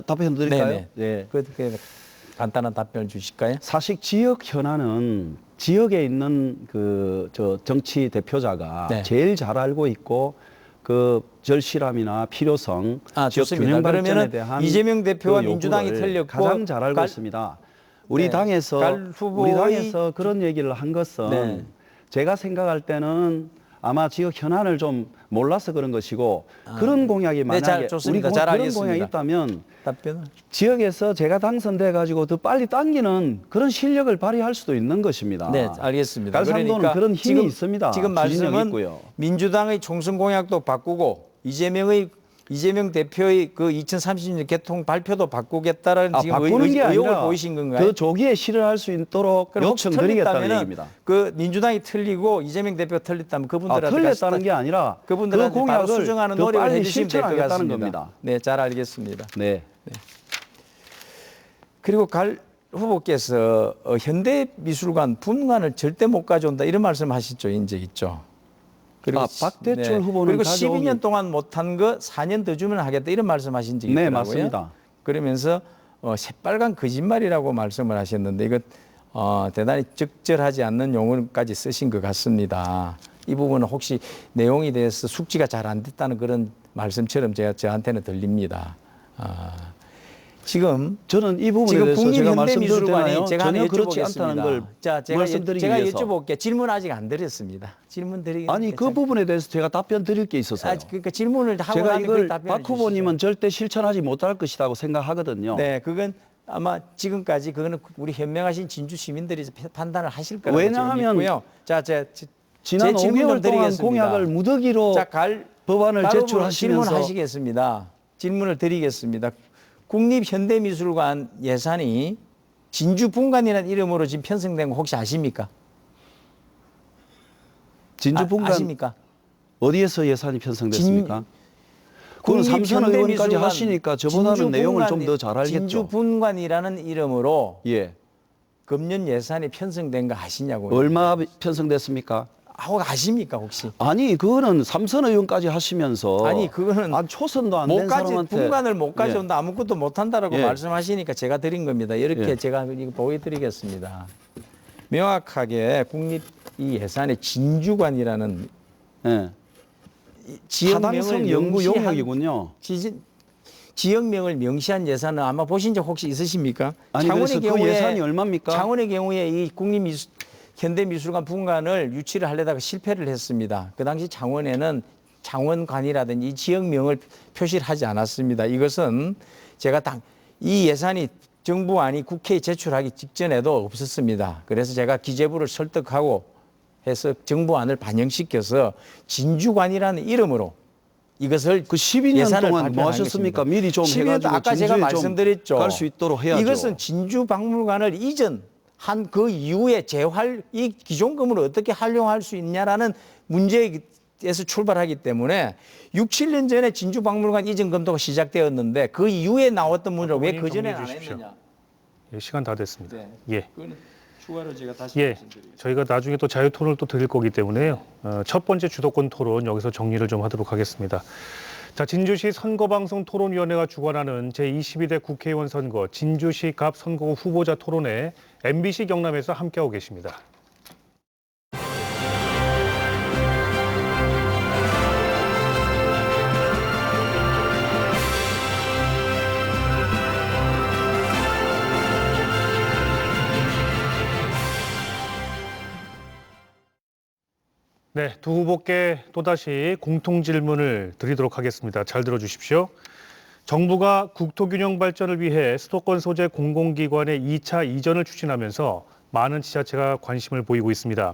답변 드릴까요? 네네. 네. 그 간단한 답변을 주실까요? 사실 지역 현안은 지역에 있는 정치 대표자가 네. 제일 잘 알고 있고 그 절실함이나 필요성, 지역 좋습니다. 균형 발전에 그러면은 대한 이재명 대표와 그 민주당이 요구를 틀렸고 가장 잘 알고 있습니다. 우리 네. 당에서 갈 그런 얘기를 한 것은 네. 제가 생각할 때는 아마 지역 현안을 좀 몰라서 그런 것이고 그런 공약이 만약에 좋습니다. 우리 잘 그런 알겠습니다. 공약이 있다면 답변을 지역에서 제가 당선돼 가지고 더 빨리 당기는 그런 실력을 발휘할 수도 있는 것입니다. 네, 알겠습니다. 갈산도는 그런 힘이 있습니다. 지금 추진력이 말씀은 있고요. 민주당의 총선 공약도 바꾸고 이재명의 이재명 대표의 그 2030년 개통 발표도 바꾸겠다라는 지금 바꾸는 게 의혹을 아니라 보이신 건가요? 더 조기에 실현할 수 있도록 그럼 혹시 요청드리겠다는 틀렸다면은 얘기입니다. 그 민주당이 틀리고 이재명 대표 틀렸다면 그분들한테 틀렸다는 게 아니라 그 그분들한테 바로 공약을 수정하는 더 노력을 빨리 해주시면 될 것 실천하겠다는 같습니다. 겁니다. 네, 잘 알겠습니다. 네. 그리고 갈 후보께서 현대미술관 분관을 절대 못 가져온다 이런 말씀하셨죠, 인적 있죠. 그리고 박대출 후보는 그리고 가져오기- 12년 동안 못한 거 4년 더 주면 하겠다 이런 말씀하신 적이 네, 있더라고요. 맞습니다. 그러면서 새빨간 거짓말이라고 말씀을 하셨는데 이거 대단히 적절하지 않는 용어까지 쓰신 것 같습니다. 이 부분은 혹시 내용에 대해서 숙지가 잘 안 됐다는 그런 말씀처럼 저한테는 들립니다. 지금 저는 이 부분에 지금 대해서 제가 말씀드려도 되나요? 국립현대미술관이 제가 하나 전혀 그렇지 여쭤보겠습니다. 않다는 걸 제가 말씀드리기 제가 위해서. 여쭤볼게요. 질문 아직 안 드렸습니다. 질문 드리겠습니다. 아니 그 부분에 대해서 제가 답변 드릴 게 있어서요. 그러니까 질문을 하고 제가 나면 이걸 답변해 박 후보님은 절대 실천하지 못할 것이라고 생각하거든요. 네, 그건 아마 지금까지 그거는 우리 현명하신 진주 시민들이 판단을 하실 거라고 왜냐하면 믿고요. 자, 지난 제 5개월 동안 드리겠습니다. 공약을 무더기로 법안을 바로 제출하시면서 질문하시겠습니다. 질문을 드리겠습니다. 국립현대미술관 예산이 진주 분관이라는 이름으로 지금 편성된 거 혹시 아십니까? 진주 분관 아십니까? 어디에서 예산이 편성됐습니까? 그건 삼선 의원까지 하시니까 저보다는 내용을 좀 더 잘 알겠죠. 진주 분관이라는 이름으로 예. 금년 예산이 편성된 거 아시냐고요? 얼마 편성됐습니까? 아십니까 혹시? 아니 그거는 삼선 의원까지 하시면서 아니, 그거는 초선도 안 된 사람한테 분관을 못 가져온다 아무것도 못 한다라고 예. 말씀하시니까 제가 드린 겁니다. 이렇게 예. 제가 이거 보여드리겠습니다. 명확하게 국립 이 예산의 진주관이라는 예. 타당성 연구 용역이군요. 지역명을 명시한 예산은 아마 보신 적 혹시 있으십니까? 아니 그래서 그 예산이 얼마입니까? 창원의 경우에 이 현대미술관 분관을 유치를 하려다가 실패를 했습니다. 그 당시 창원에는 창원관이라든지 이 지역명을 표시를 하지 않았습니다. 이것은 제가 이 예산이 정부안이 국회에 제출하기 직전에도 없었습니다. 그래서 제가 기재부를 설득하고 해서 정부안을 반영시켜서 진주관이라는 이름으로 이것을 그 12년 예산을 동안 뭐 발표한 하셨습니까? 것입니다. 미리 좀 12년 해가지고 아까 제가 진주에 말씀드렸죠. 갈 수 있도록 해야죠. 이것은 진주박물관을 이전한 그 이후에 이 기존 건물을 어떻게 활용할 수 있냐라는 문제에서 출발하기 때문에 6, 7년 전에 진주박물관 이전 검토가 시작되었는데 그 이후에 나왔던 문제를 왜 그 전에 안 했느냐. 예, 시간 다 됐습니다. 네. 예. 그거는 추가로 제가 다시 예, 말씀드리겠습니다. 저희가 나중에 또 자유 토론을 또 드릴 거기 때문에요. 첫 번째 주도권 토론 여기서 정리를 좀 하도록 하겠습니다. 자, 진주시 선거방송 토론위원회가 주관하는 제22대 국회의원 선거 진주시 갑 선거구 후보자 토론에 MBC 경남에서 함께하고 계십니다. 네, 두 후보께 또다시 공통 질문을 드리도록 하겠습니다. 잘 들어주십시오. 정부가 국토균형 발전을 위해 수도권 소재 공공기관의 2차 이전을 추진하면서 많은 지자체가 관심을 보이고 있습니다.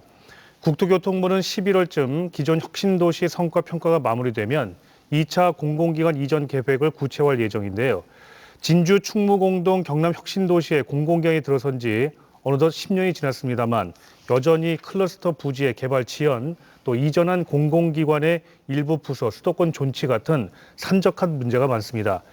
국토교통부는 11월쯤 기존 혁신도시 성과평가가 마무리되면 2차 공공기관 이전 계획을 구체화할 예정인데요. 진주 충무공동 경남혁신도시의 공공기관이 들어선 지 어느덧 10년이 지났습니다만 여전히 클러스터 부지의 개발 지연, 또 이전한 공공기관의 일부 부서, 수도권 존치 같은 산적한 문제가 많습니다.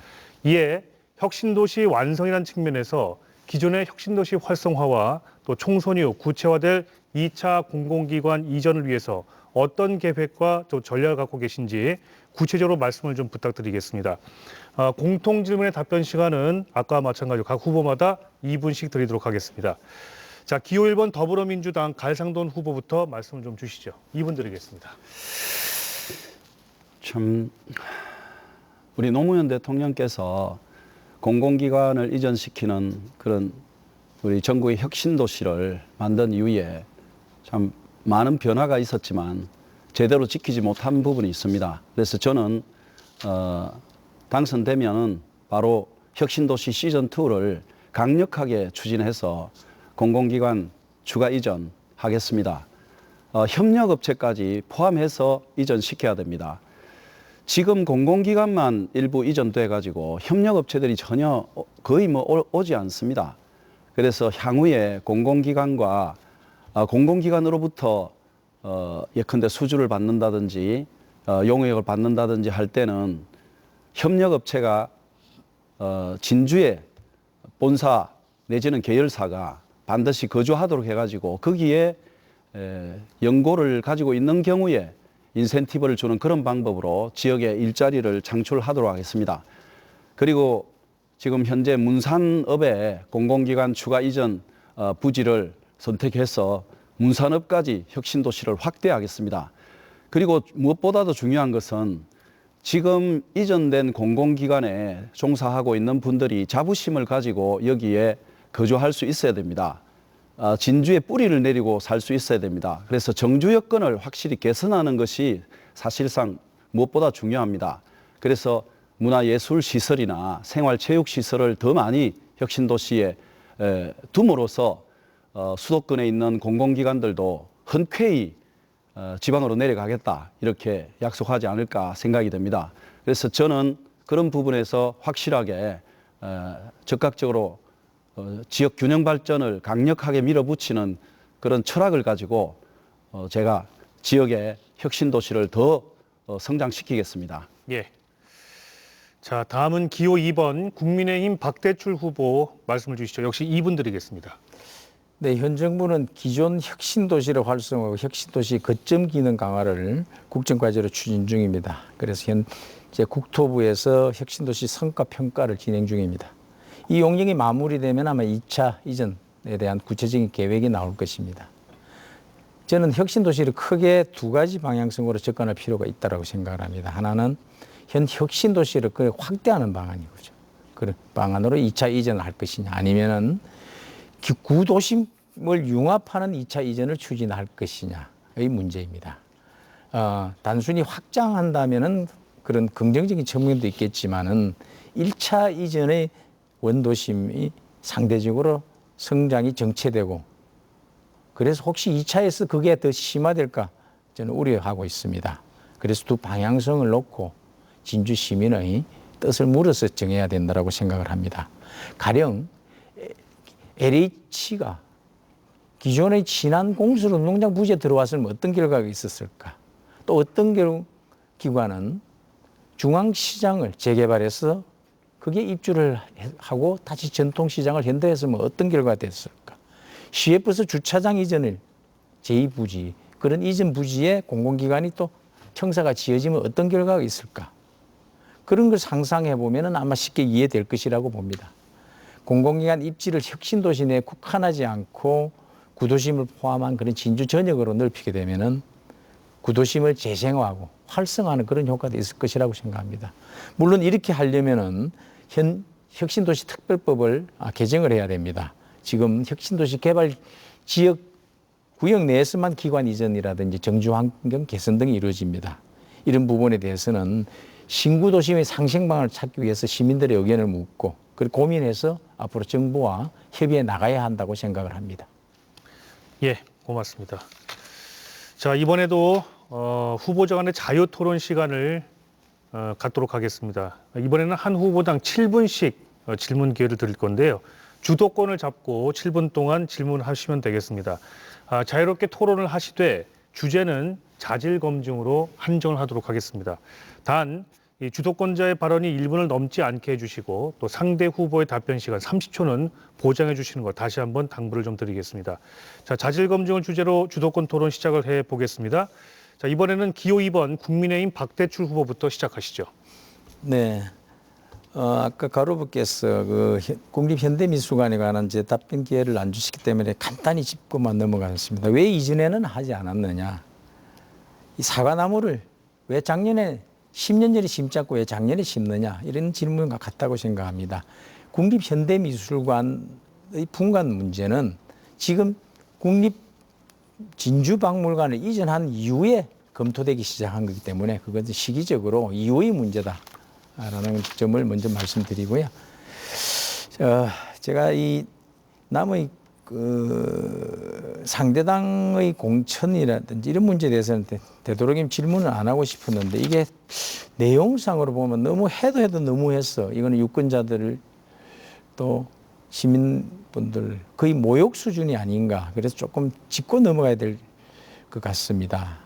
이에 혁신도시 완성이라는 측면에서 기존의 혁신도시 활성화와 또 총선 이후 구체화될 2차 공공기관 이전을 위해서 어떤 계획과 또 전략을 갖고 계신지 구체적으로 말씀을 좀 부탁드리겠습니다. 공통 질문의 답변 시간은 아까와 마찬가지로 각 후보마다 2분씩 드리도록 하겠습니다. 자, 기호 1번 더불어민주당 갈상돈 후보부터 말씀을 좀 주시죠. 2분 드리겠습니다. 참 우리 노무현 대통령께서 공공기관을 이전시키는 그런 우리 전국의 혁신도시를 만든 이후에 참 많은 변화가 있었지만 제대로 지키지 못한 부분이 있습니다. 그래서 저는 당선되면 바로 혁신도시 시즌2를 강력하게 추진해서 공공기관 추가 이전하겠습니다. 협력업체까지 포함해서 이전시켜야 됩니다. 지금 공공기관만 일부 이전돼 가지고 협력업체들이 전혀 거의 오지 않습니다. 그래서 향후에 공공기관과 공공기관으로부터 예컨대 수주를 받는다든지 용역을 받는다든지 할 때는 협력업체가 진주에 본사 내지는 계열사가 반드시 거주하도록 해가지고 거기에 연고를 가지고 있는 경우에 인센티브를 주는 그런 방법으로 지역에 일자리를 창출하도록 하겠습니다. 그리고 지금 현재 문산업에 공공기관 추가 이전 부지를 선택해서 문산업까지 혁신도시를 확대하겠습니다. 그리고 무엇보다도 중요한 것은 지금 이전된 공공기관에 종사하고 있는 분들이 자부심을 가지고 여기에 거주할 수 있어야 됩니다. 진주에 뿌리를 내리고 살 수 있어야 됩니다. 그래서 정주 여건을 확실히 개선하는 것이 사실상 무엇보다 중요합니다. 그래서 문화예술시설이나 생활체육시설을 더 많이 혁신도시에 둠으로써 수도권에 있는 공공기관들도 흔쾌히 지방으로 내려가겠다 이렇게 약속하지 않을까 생각이 됩니다. 그래서 저는 그런 부분에서 확실하게 적극적으로 지역 균형 발전을 강력하게 밀어붙이는 그런 철학을 가지고 제가 지역의 혁신 도시를 더 성장시키겠습니다. 예. 자, 다음은 기호 2번 국민의힘 박대출 후보 말씀을 주시죠. 역시 이분 드리겠습니다. 네, 현 정부는 기존 혁신도시를 활성화하고 혁신도시 거점 기능 강화를 국정과제로 추진 중입니다. 그래서 현재 국토부에서 혁신도시 성과 평가를 진행 중입니다. 이 용역이 마무리되면 아마 2차 이전에 대한 구체적인 계획이 나올 것입니다. 저는 혁신도시를 크게 두 가지 방향성으로 접근할 필요가 있다고 생각을 합니다. 하나는 현 혁신도시를 확대하는 방안이죠. 그런 방안으로 2차 이전을 할 것이냐 아니면은 구도심을 융합하는 2차 이전을 추진할 것이냐의 문제입니다. 단순히 확장한다면은 그런 긍정적인 측면도 있겠지만은 1차 이전의 원도심이 상대적으로 성장이 정체되고 그래서 혹시 2차에서 그게 더 심화될까 저는 우려하고 있습니다. 그래서 두 방향성을 놓고 진주 시민의 뜻을 물어서 정해야 된다고 생각을 합니다. 가령 LH가 기존의 지난 공수로 농장 부지에 들어왔으면 어떤 결과가 있었을까? 또 어떤 기관은 중앙시장을 재개발해서 그게 입주를 하고 다시 전통시장을 현대했으면 어떤 결과가 됐을까? CFS 주차장 이전을 제2부지 그런 이전 부지에 공공기관이 또 청사가 지어지면 어떤 결과가 있을까? 그런 걸 상상해 보면 아마 쉽게 이해될 것이라고 봅니다. 공공기관 입지를 혁신도시 내에 국한하지 않고 구도심을 포함한 그런 진주 전역으로 넓히게 되면은 구도심을 재생화하고 활성화하는 그런 효과도 있을 것이라고 생각합니다. 물론 이렇게 하려면은 현 혁신도시 특별법을 개정을 해야 됩니다. 지금 혁신도시 개발 지역 구역 내에서만 기관 이전이라든지 정주 환경 개선 등이 이루어집니다. 이런 부분에 대해서는 신구도심의 상생방을 찾기 위해서 시민들의 의견을 묻고 그리고 고민해서 앞으로 정부와 협의해 나가야 한다고 생각을 합니다. 예, 고맙습니다. 자, 이번에도 후보자 간의 자유 토론 시간을 갖도록 하겠습니다. 이번에는 한 후보당 7분씩 질문 기회를 드릴 건데요. 주도권을 잡고 7분 동안 질문하시면 되겠습니다. 자유롭게 토론을 하시되 주제는 자질 검증으로 한정을 하도록 하겠습니다. 단, 이 주도권자의 발언이 1분을 넘지 않게 해주시고 또 상대 후보의 답변 시간 30초는 보장해 주시는 것 다시 한번 당부를 좀 드리겠습니다. 자, 자질 검증을 주제로 주도권 토론 시작을 해 보겠습니다. 자, 이번에는 기호 2번 국민의힘 박대출 후보부터 시작하시죠. 네. 아까 가로부께서 그 국립현대미술관에 관한 제 답변 기회를 안 주시기 때문에 간단히 짚고만 넘어가겠습니다. 왜 이전에는 하지 않았느냐? 이 사과나무를 왜 작년에 10년 전에 심지 않고 왜 작년에 심느냐? 이런 질문과 같다고 생각합니다. 국립현대미술관의 분관 문제는 지금 국립진주박물관을 이전한 이후에 검토되기 시작한 거기 때문에 그것은 시기적으로 이후의 문제다라는 점을 먼저 말씀드리고요. 제가 이 남의 그 상대당의 공천이라든지 이런 문제에 대해서는 되도록이면 질문을 안 하고 싶었는데 이게 내용상으로 보면 너무 해도 너무했어. 이거는 유권자들을 또 시민분들 거의 모욕 수준이 아닌가. 그래서 조금 짚고 넘어가야 될 것 같습니다.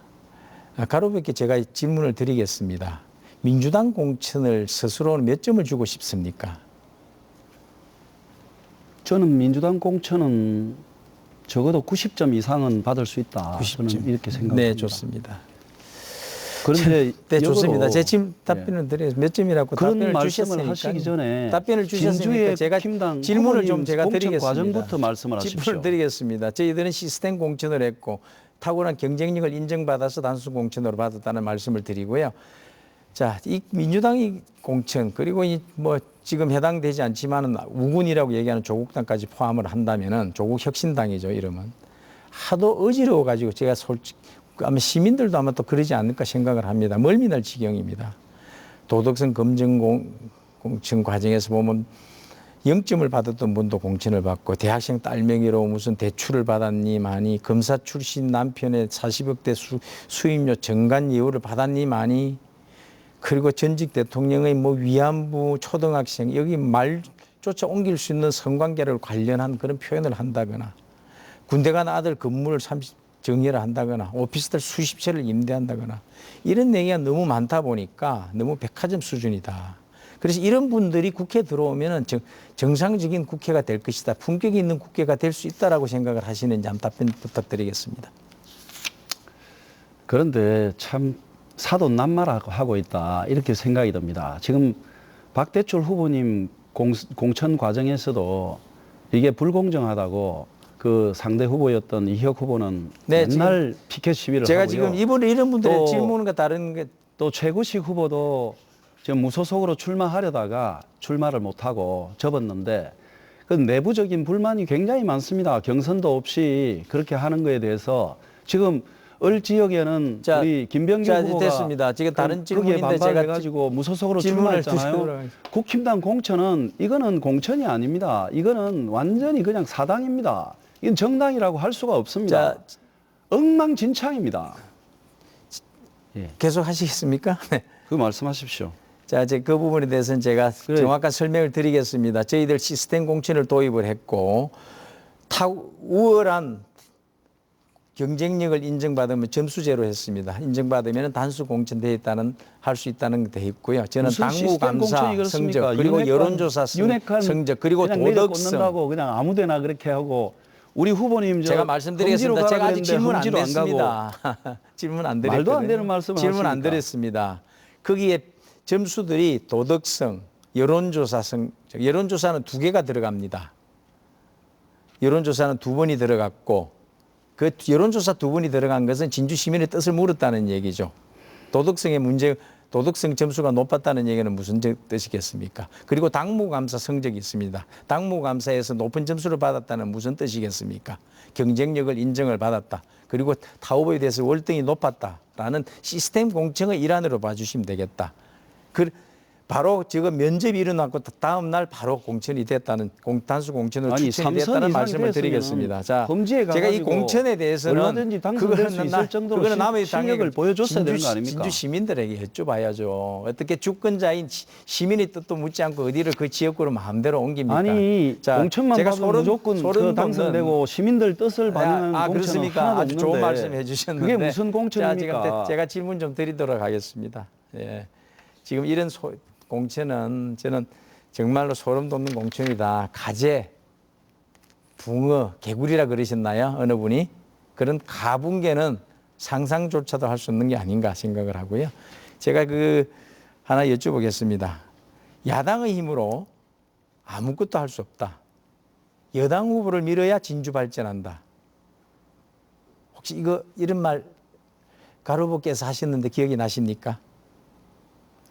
가로백에 제가 질문을 드리겠습니다. 민주당 공천을 스스로는 몇 점을 주고 싶습니까? 저는 민주당 공천은 적어도 90점 이상은 받을 수 있다. 90점. 저는 이렇게 생각합니다. 네, 좋습니다. 그런데 네, 좋습니다. 역으로 제 지금 답변을 드려요. 몇 점이라고 그런 답변을 말씀을 주셨으니까. 하시기 전에 답변을 주셨으니까 진주의 제가 국힘당 질문을 좀 후보님 제가 공천 드리겠습니다. 과정부터 말씀을 하십시오. 질문을 드리겠습니다. 저희들은 시스템 공천을 했고 탁월한 경쟁력을 인정받아서 단순 공천으로 받았다는 말씀을 드리고요. 자, 이 민주당이 공천 그리고 이 뭐 지금 해당되지 않지만은 우군이라고 얘기하는 조국당까지 포함을 한다면은 조국 혁신당이죠, 이름은. 하도 어지러워 가지고 제가 솔직히 아마 시민들도 아마 또 그러지 않을까 생각을 합니다. 멀미날 지경입니다. 도덕성 검증 공천 과정에서 보면 0점을 받았던 분도 공천을 받고 대학생 딸 명의로 무슨 대출을 받았니 많이 검사 출신 남편의 40억대 수임료 정관 예우를 받았니 많이 그리고 전직 대통령의 뭐 위안부 초등학생 여기 말조차 옮길 수 있는 성관계를 관련한 그런 표현을 한다거나 군대 간 아들 건물을 정리를 한다거나 오피스텔 수십 채를 임대한다거나 이런 얘기가 너무 많다 보니까 너무 백화점 수준이다. 그래서 이런 분들이 국회에 들어오면 정상적인 국회가 될 것이다. 품격이 있는 국회가 될 수 있다라고 생각을 하시는지 한번 답변 부탁드리겠습니다. 그런데 참 사돈남말하고 있다 이렇게 생각이 듭니다. 지금 박대출 후보님 공천 과정에서도 이게 불공정하다고 그 상대 후보였던 이혁 후보는 네, 맨날 피켓 시위를 제가 하고요. 지금 이번에 이런 분들의 또 질문과 다른 게 또 최구식 후보도 지금 무소속으로 출마하려다가 출마를 못하고 접었는데 그 내부적인 불만이 굉장히 많습니다. 경선도 없이 그렇게 하는 거에 대해서 지금 을 지역에는 자, 우리 김병규 자, 후보가 됐습니다. 지금 다른 거기에 질문인데 반발해가지고 무소속으로 질문을 출마했잖아요. 드리도록 하겠습니다. 국힘당 공천은 이거는 공천이 아닙니다. 이거는 완전히 그냥 사당입니다. 이건 정당이라고 할 수가 없습니다. 자, 엉망진창입니다. 예, 계속 하시겠습니까? 네. 그 말씀하십시오. 자, 이제 그 부분에 대해서는 제가 그래. 정확한 설명을 드리겠습니다. 저희들 시스템 공천을 도입을 했고 우월한 경쟁력을 인정받으면 점수제로 했습니다. 인정받으면 단수 공천돼 있다는 할 수 있다는 게 돼 있고요. 저는 무슨 당무 시스템 감사 공천이 그렇습니까? 성적 그리고 윤핵관, 여론조사 윤핵관 성적 그리고 그냥 도덕성 내려꽂는다고 그냥 아무데나 그렇게 하고 우리 후보님 제가 말씀드리겠습니다. 제가 아직 질문 안 험지로 안 가고 됐습니다. 질문 안 드렸거든요. 말도 안 되는 말씀을 질문 안 하시니까. 드렸습니다. 거기에 점수들이 도덕성, 여론조사성, 여론조사는 2개가 들어갑니다. 여론조사는 2번이 들어갔고 그 여론조사 2번이 들어간 것은 진주 시민의 뜻을 물었다는 얘기죠. 도덕성의 문제, 도덕성 점수가 높았다는 얘기는 무슨 뜻이겠습니까? 그리고 당무감사 성적이 있습니다. 당무감사에서 높은 점수를 받았다는 무슨 뜻이겠습니까? 경쟁력을 인정을 받았다. 그리고 타 후보에 대해서 월등히 높았다라는 시스템 공천의 일환으로 봐주시면 되겠다. 바로 지금 면접이 일어났고 다음 날 바로 공천이 됐다는 단수 공천으로 아니, 추천이 3선 됐다는 이상이 말씀을 됐으면 드리겠습니다. 자, 험지에 제가 이 가가지고 공천에 대해서는 얼마든지 당선될 수 있을 정도로 그거는 남의 실력을 보여줬어야 되는 거 아닙니까? 진주 시민들에게 여쭤봐야죠. 어떻게 주권자인 시민의 뜻도 묻지 않고 어디를 그 지역구로 마음대로 옮깁니까? 아니 자, 공천만 제가 받으면 무조건 그 당선되고 시민들 뜻을 반영하는 공천은 그렇습니까? 하나도 아주 없는데 좋은 말씀 해주셨는데 그게 무슨 공천입니까? 자, 지금 제가 질문 좀 드리도록 하겠습니다. 예. 지금 이런 공천은 저는 정말로 소름 돋는 공천이다. 가재, 붕어, 개구리라 그러셨나요? 어느 분이? 그런 가붕괴는 상상조차도 할 수 없는 게 아닌가 생각을 하고요. 제가 하나 여쭤보겠습니다. 야당의 힘으로 아무것도 할 수 없다. 여당 후보를 밀어야 진주 발전한다. 혹시 이런 말 가로보께서 하셨는데 기억이 나십니까?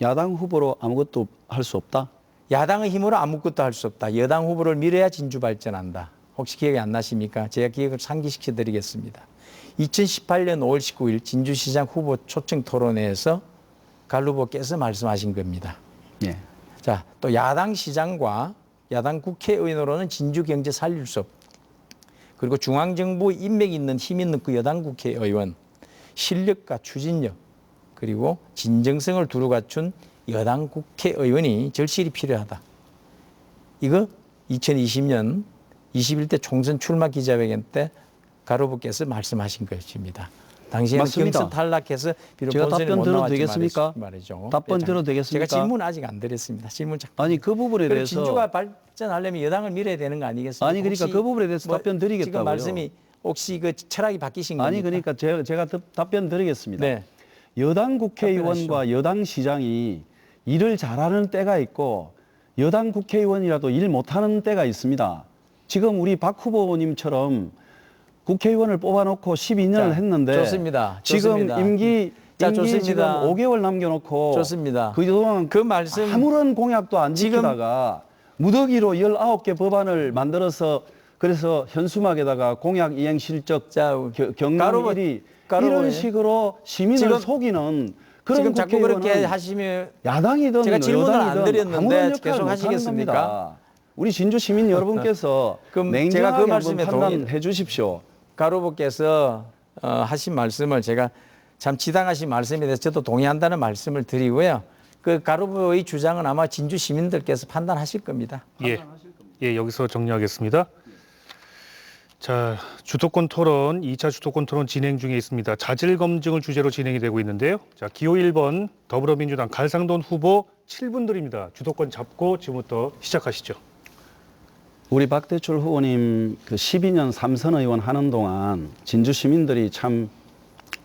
야당 후보로 아무것도 할 수 없다. 야당의 힘으로 아무것도 할 수 없다. 여당 후보를 밀어야 진주 발전한다. 혹시 기억이 안 나십니까? 제가 기억을 상기시켜 드리겠습니다. 2018년 5월 19일 진주시장 후보 초청 토론회에서 갈 후보께서 말씀하신 겁니다. 예. 자, 또 야당 시장과 야당 국회의원으로는 진주 경제 살릴 수 없다. 그리고 중앙정부 인맥 있는 힘 있는 그 여당 국회의원, 실력과 추진력 그리고 진정성을 두루 갖춘 여당 국회의원이 절실히 필요하다. 이거 2020년 21대 총선 출마 기자회견 때 가로부께서 말씀하신 것입니다. 당시에는 맞습니다. 경선 탈락해서 비록 제가 본선에 답변 못 드려도 나왔지만 되겠습니까? 말이죠. 답변 네, 드려도 되겠습니까? 제가 질문 아직 안 드렸습니다. 질문 잠깐. 아니 그 부분에 그리고 대해서 진주가 발전하려면 여당을 밀어야 되는 거 아니겠습니까? 아니 그러니까 혹시 그 부분에 대해서 답변 드리겠다고요. 지금 말씀이 혹시 그 철학이 바뀌신 겁니까? 아니 그러니까 제가 답변 드리겠습니다. 네. 여당 국회의원과 여당 시장이 일을 잘하는 때가 있고 여당 국회의원이라도 일 못하는 때가 있습니다. 지금 우리 박 후보님처럼 국회의원을 뽑아놓고 12년을 자, 했는데 좋습니다. 지금 좋습니다. 임기 자, 지금 좋습니다. 5개월 남겨놓고 좋습니다. 그동안 그 말씀 아무런 공약도 안 지금 지키다가 무더기로 19개 법안을 만들어서 그래서 현수막에다가 공약 이행 실적 자, 경남 가로보- 1위 가로보네. 이런 식으로 시민을 지금- 속이는 그런 지금 자꾸 그렇게 국회의원은 하시면 야당이든 제가 질문을 안 여당이든 드렸는데 아무런 역할을 계속 못하는 하시겠습니까? 겁니다. 우리 진주 시민 여러분께서 그럼 냉정하게 제가 그 한번 말씀에 판단해 주십시오. 가로보께서 하신 말씀을 제가 참 지당하신 말씀에 대해서 저도 동의한다는 말씀을 드리고요. 그 가로보의 주장은 아마 진주 시민들께서 판단하실 겁니다. 예, 여기서 정리하겠습니다. 자, 주도권 토론, 2차 주도권 토론 진행 중에 있습니다. 자질 검증을 주제로 진행이 되고 있는데요. 자, 기호 1번 더불어민주당 갈상돈 후보 7분 드립니다. 주도권 잡고 지금부터 시작하시죠. 우리 박대출 후보님 그 12년 삼선 의원 하는 동안 진주 시민들이 참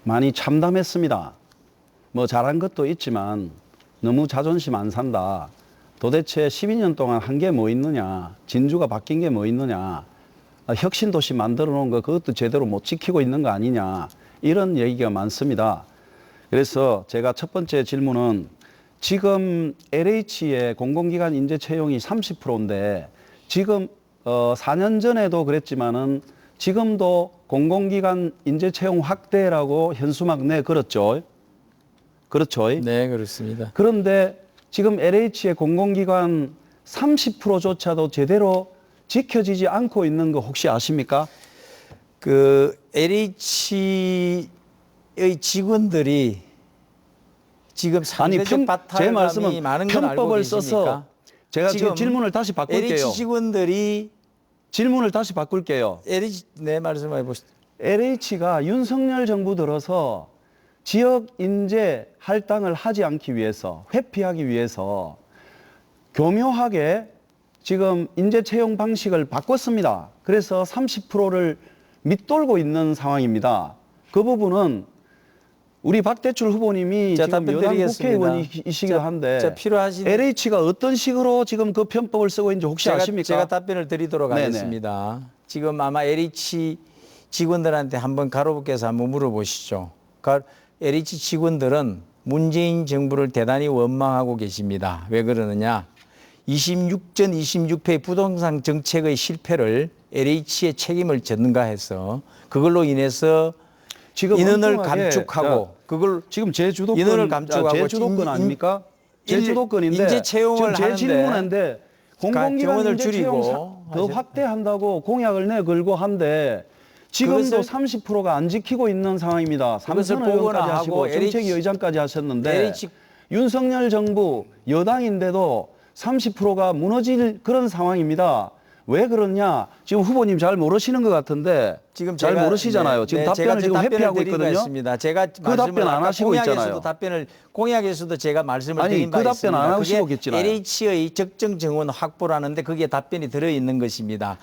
많이 참담했습니다. 뭐 잘한 것도 있지만 너무 자존심 안 산다. 도대체 12년 동안 한 게 뭐 있느냐. 진주가 바뀐 게 뭐 있느냐. 혁신도시 만들어 놓은 거 그것도 제대로 못 지키고 있는 거 아니냐. 이런 얘기가 많습니다. 그래서 제가 첫 번째 질문은 지금 LH의 공공기관 인재 채용이 30%인데 지금 4년 전에도 그랬지만은 지금도 공공기관 인재 채용 확대라고 현수막 내 걸었죠. 그렇죠. 네, 그렇습니다. 그런데 지금 LH의 공공기관 30%조차도 제대로 지켜지지 않고 있는 거 혹시 아십니까? 그 LH의 직원들이 지금 상대적 제 바탈감이 말씀은 많은 건 알고 편법을 계십니까? 써서 제가 지금 질문을 다시 바꿀게요. LH 직원들이 질문을 다시 바꿀게요. LH 네 말씀해 보시죠. LH가 윤석열 정부 들어서 지역 인재 할당을 하지 않기 위해서 회피하기 위해서 교묘하게 지금 인재 채용 방식을 바꿨습니다. 그래서 30%를 밑돌고 있는 상황입니다. 그 부분은 우리 박대출 후보님이 자, 지금 답변 여당 드리겠습니다. 국회의원이시기도 한데 자, 필요하신 LH가 어떤 식으로 지금 그 편법을 쓰고 있는지 혹시 아십니까? 제가 답변을 드리도록 네네. 하겠습니다. 지금 아마 LH 직원들한테 한번 가로부께서 한번 물어보시죠. LH 직원들은 문재인 정부를 대단히 원망하고 계십니다. 왜 그러느냐? 26전 26패 부동산 정책의 실패를 LH의 책임을 졌는가 해서 그걸로 인해서 지금 인원을 엉뚱하게, 감축하고 그걸 지금 제 주도권 인원을 감축하고 제 주도권 아닙니까? 제 주도권인데 인재 채용을 지금 제 하는데 질문인데 공공기관 정원을 인재 채용 줄이고 더 확대한다고 공약을 내걸고 한데 지금도 그것을 30%가 안 지키고 있는 상황입니다. 그것을 삼선 의원까지 보거나 하시고 하고 정책위 의장까지 하셨는데 LH 윤석열 정부 여당인데도 30%가 무너질 그런 상황입니다. 왜 그러냐? 지금 후보님 잘 모르시는 것 같은데 지금 잘 제가, 모르시잖아요. 지금 답변을 지금 회피하고 있거든요. 있습니다. 제가 그 답변 안 하시고 공약에서도 있잖아요. 공약에서도 제가 말씀을 아니, 드린 바 그 답변 있습니다. 안 그게 하시겠잖아요. LH의 적정 정원 확보라는데 그게 답변이 들어 있는 것입니다.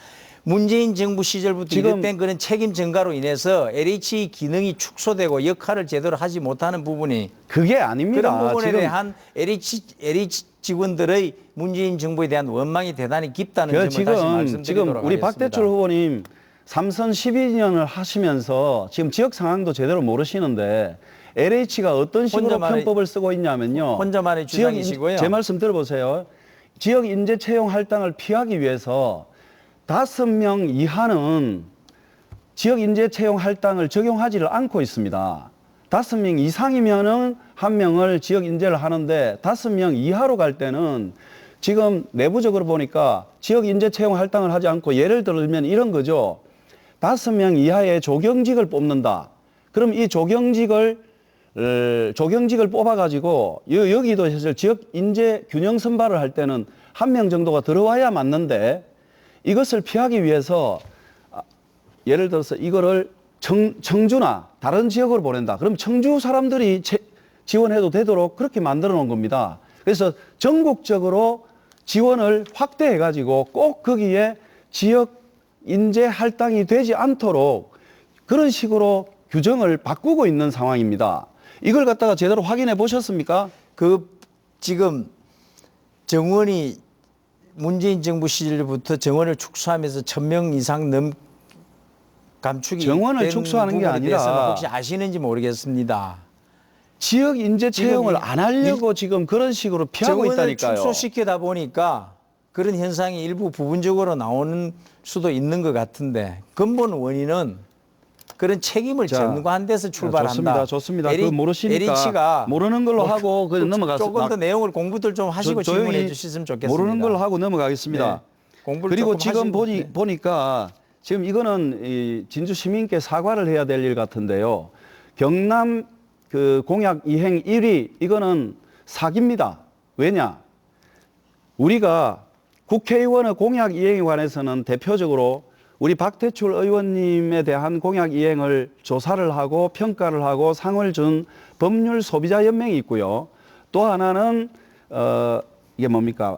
문재인 정부 시절부터 지금 이랬던 그런 책임 전가로 인해서 LH 기능이 축소되고 역할을 제대로 하지 못하는 부분이 그게 아닙니다. 그런 부분에 지금 대한 LH 직원들의 문재인 정부에 대한 원망이 대단히 깊다는 점을 다시 지금 말씀드리도록 우리 하겠습니다. 박대출 후보님 삼선 12년을 하시면서 지금 지역 상황도 제대로 모르시는데 LH가 어떤 식으로 편법을 쓰고 있냐면요. 혼자만의 주장이시고요. 제 말씀 들어보세요. 지역 인재 채용 할당을 피하기 위해서 5명 이하는 지역 인재 채용 할당을 적용하지를 않고 있습니다. 5명 이상이면은 1명을 지역 인재를 하는데 5명 이하로 갈 때는 지금 내부적으로 보니까 지역 인재 채용 할당을 하지 않고 예를 들면 이런 거죠. 5명 이하의 조경직을 뽑는다. 그럼 이 조경직을 뽑아가지고 여기도 사실 지역 인재 균형 선발을 할 때는 1명 정도가 들어와야 맞는데 이것을 피하기 위해서 예를 들어서 이거를 청주나 다른 지역으로 보낸다. 그럼 청주 사람들이 지원해도 되도록 그렇게 만들어 놓은 겁니다. 그래서 전국적으로 지원을 확대해 가지고 꼭 거기에 지역 인재 할당이 되지 않도록 그런 식으로 규정을 바꾸고 있는 상황입니다. 이걸 갖다가 제대로 확인해 보셨습니까? 지금 정원이 문재인 정부 시절부터 정원을 축소하면서 1,000명 이상 감축이 정원을 된 축소하는 게 부분에 아니라 대해서는 혹시 아시는지 모르겠습니다. 지역 인재 채용을 안 하려고 지금 그런 식으로 피하고 정원을 있다니까요. 축소시키다 보니까 그런 현상이 일부 부분적으로 나오는 수도 있는 것 같은데 근본 원인은 그런 책임을 전가한 데서 출발한다. 좋습니다. 그거 모르시니까 에리치가 모르는 걸로 하고 그냥 넘어가서 조금 더 내용을 공부들 좀 하시고 질문해 주셨으면 좋겠습니다. 모르는 걸로 하고 넘어가겠습니다. 네. 공부를 그리고 조금 지금 하시고, 보니까 지금 이거는 이 진주 시민께 사과를 해야 될 일 같은데요. 경남 그 공약 이행 1위 이거는 사기입니다. 왜냐? 우리가 국회의원의 공약 이행에 관해서는 대표적으로 우리 박대출 의원님에 대한 공약 이행을 조사를 하고 평가를 하고 상을 준 법률 소비자 연맹이 있고요. 또 하나는 이게 뭡니까?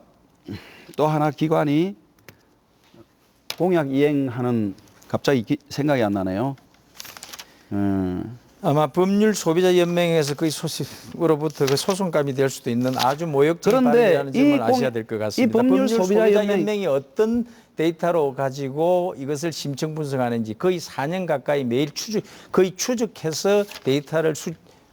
또 하나 기관이 공약 이행하는 갑자기 생각이 안 나네요. 아마 법률 소비자 연맹에서 그 소식으로부터 그 소송감이 될 수도 있는 아주 모욕적인 발언이라는 점을 아셔야 될 것 같습니다. 이 법률 소비자 연맹이 어떤 데이터로 가지고 이것을 심층 분석하는지 거의 4년 가까이 매일 추적해서 데이터를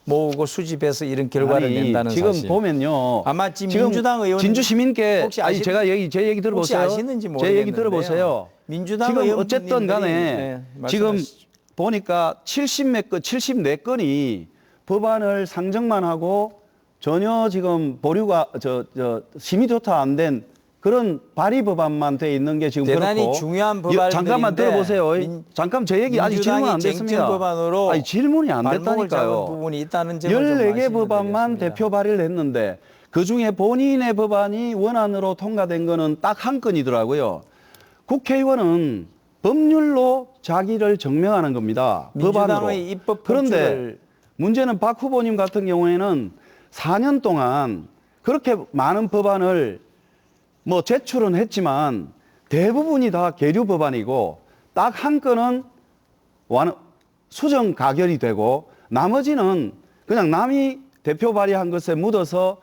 모으고 수집해서 이런 결과를 낸다는 지금 사실. 보면요. 아마 지금 민주당 의원 진주 시민께 혹시 제가 제 얘기 들어보세요. 혹시 아시는지 제 모르겠는데요. 얘기 들어보세요. 민주당 지금 의원님들이 어쨌든 간에 지금 보니까 74건이 법안을 상정만 하고 전혀 지금 보류가 심의 조차 안 된 그런 발의 법안만 돼 있는 게 지금 대단히 그렇고 중요한 법안들인데 잠깐만 들어보세요. 잠깐 제 얘기 아직 질문 안 됐습니다. 법안으로 아니 질문이 안 발목을 잡은 됐다니까요. 부분이 있다는 점을 14개 법안만 대표 발의를 했는데 그중에 본인의 법안이 원안으로 통과된 거는 딱 한 건이더라고요. 국회의원은 법률로 자기를 증명하는 겁니다. 법안으로. 민주당의 입법 그런데 문제는 박 후보님 같은 경우에는 4년 동안 그렇게 많은 법안을 제출은 했지만 대부분이 다 계류 법안이고 딱 한 건은 수정 가결이 되고 나머지는 그냥 남이 대표 발의한 것에 묻어서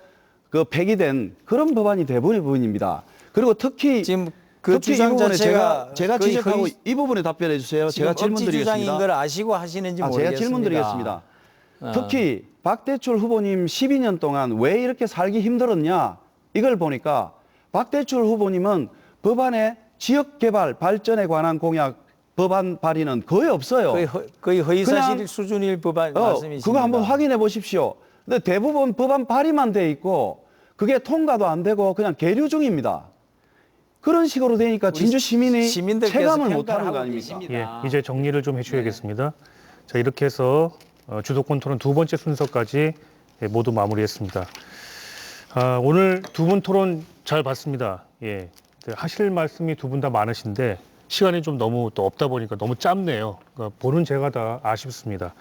그 폐기된 그런 법안이 대부분입니다. 그리고 특히 지금 특히 이 부분에 제가 거의 지적하고 이 부분에 답변해 주세요. 제가 질문 드리겠습니다. 주장인 걸 아시고 하시는지 모르겠습니다. 제가 질문 드리겠습니다. 특히 박대출 후보님 12년 동안 왜 이렇게 살기 힘들었냐 이걸 보니까 박대출 후보님은 법안에 지역개발 발전에 관한 공약 법안 발의는 거의 없어요. 거의 허위사실 수준일 법안 말씀이십니다. 그거 한번 확인해 보십시오. 근데 대부분 법안 발의만 돼 있고 그게 통과도 안 되고 그냥 계류 중입니다. 그런 식으로 되니까 진주 시민이 체감을 못하는 거 아닙니까? 예, 이제 정리를 좀 해주셔야겠습니다. 자, 이렇게 해서 주도권 토론 두 번째 순서까지 모두 마무리했습니다. 오늘 두 분 토론 잘 봤습니다. 예, 하실 말씀이 두 분 다 많으신데 시간이 좀 너무 또 없다 보니까 너무 짧네요. 그러니까 보는 제가 다 아쉽습니다.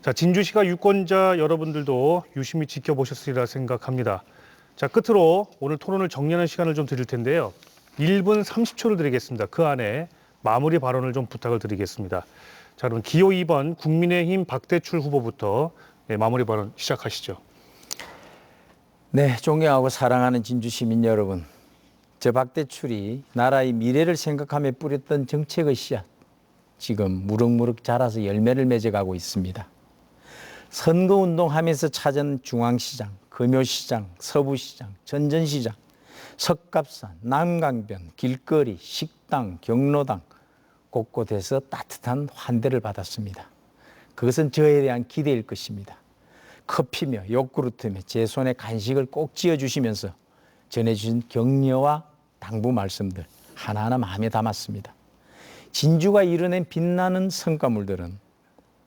자, 진주시가 유권자 여러분들도 유심히 지켜보셨으리라 생각합니다. 자, 끝으로 오늘 토론을 정리하는 시간을 좀 드릴 텐데요. 1분 30초를 드리겠습니다. 그 안에 마무리 발언을 좀 부탁을 드리겠습니다. 자, 그럼 기호 2번 국민의힘 박대출 후보부터 마무리 발언 시작하시죠. 네, 존경하고 사랑하는 진주 시민 여러분. 저 박대출이 나라의 미래를 생각하며 뿌렸던 정책의 씨앗, 지금 무럭무럭 자라서 열매를 맺어가고 있습니다. 선거운동하면서 찾은 중앙시장, 금요시장, 서부시장, 전전시장, 석갑산, 남강변, 길거리, 식당, 경로당 곳곳에서 따뜻한 환대를 받았습니다. 그것은 저에 대한 기대일 것입니다. 커피며 요구르트며 제 손에 간식을 꼭 쥐어주시면서 전해주신 격려와 당부 말씀들 하나하나 마음에 담았습니다. 진주가 이뤄낸 빛나는 성과물들은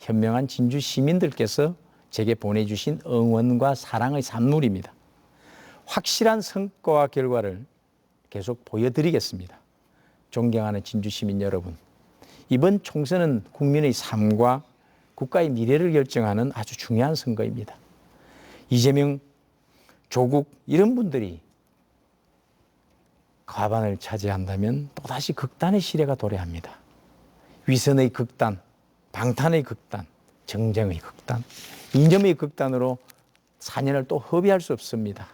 현명한 진주 시민들께서 제게 보내주신 응원과 사랑의 산물입니다. 확실한 성과와 결과를 계속 보여드리겠습니다. 존경하는 진주 시민 여러분, 이번 총선은 국민의 삶과 국가의 미래를 결정하는 아주 중요한 선거입니다. 이재명, 조국 이런 분들이 과반을 차지한다면 또다시 극단의 시대가 도래합니다. 위선의 극단, 방탄의 극단, 정쟁의 극단, 이념의 극단으로 4년을 또 허비할 수 없습니다.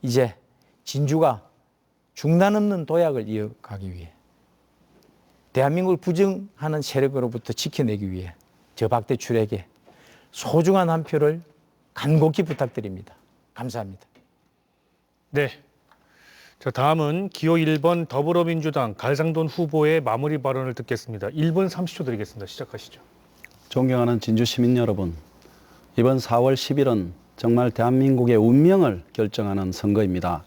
이제 진주가 중단 없는 도약을 이어가기 위해 대한민국을 부정하는 세력으로부터 지켜내기 위해 저 박대출에게 소중한 한 표를 간곡히 부탁드립니다. 감사합니다. 네. 자, 다음은 기호 1번 더불어민주당 갈상돈 후보의 마무리 발언을 듣겠습니다. 1분 30초 드리겠습니다. 시작하시죠. 존경하는 진주 시민 여러분, 이번 4월 10일은 정말 대한민국의 운명을 결정하는 선거입니다.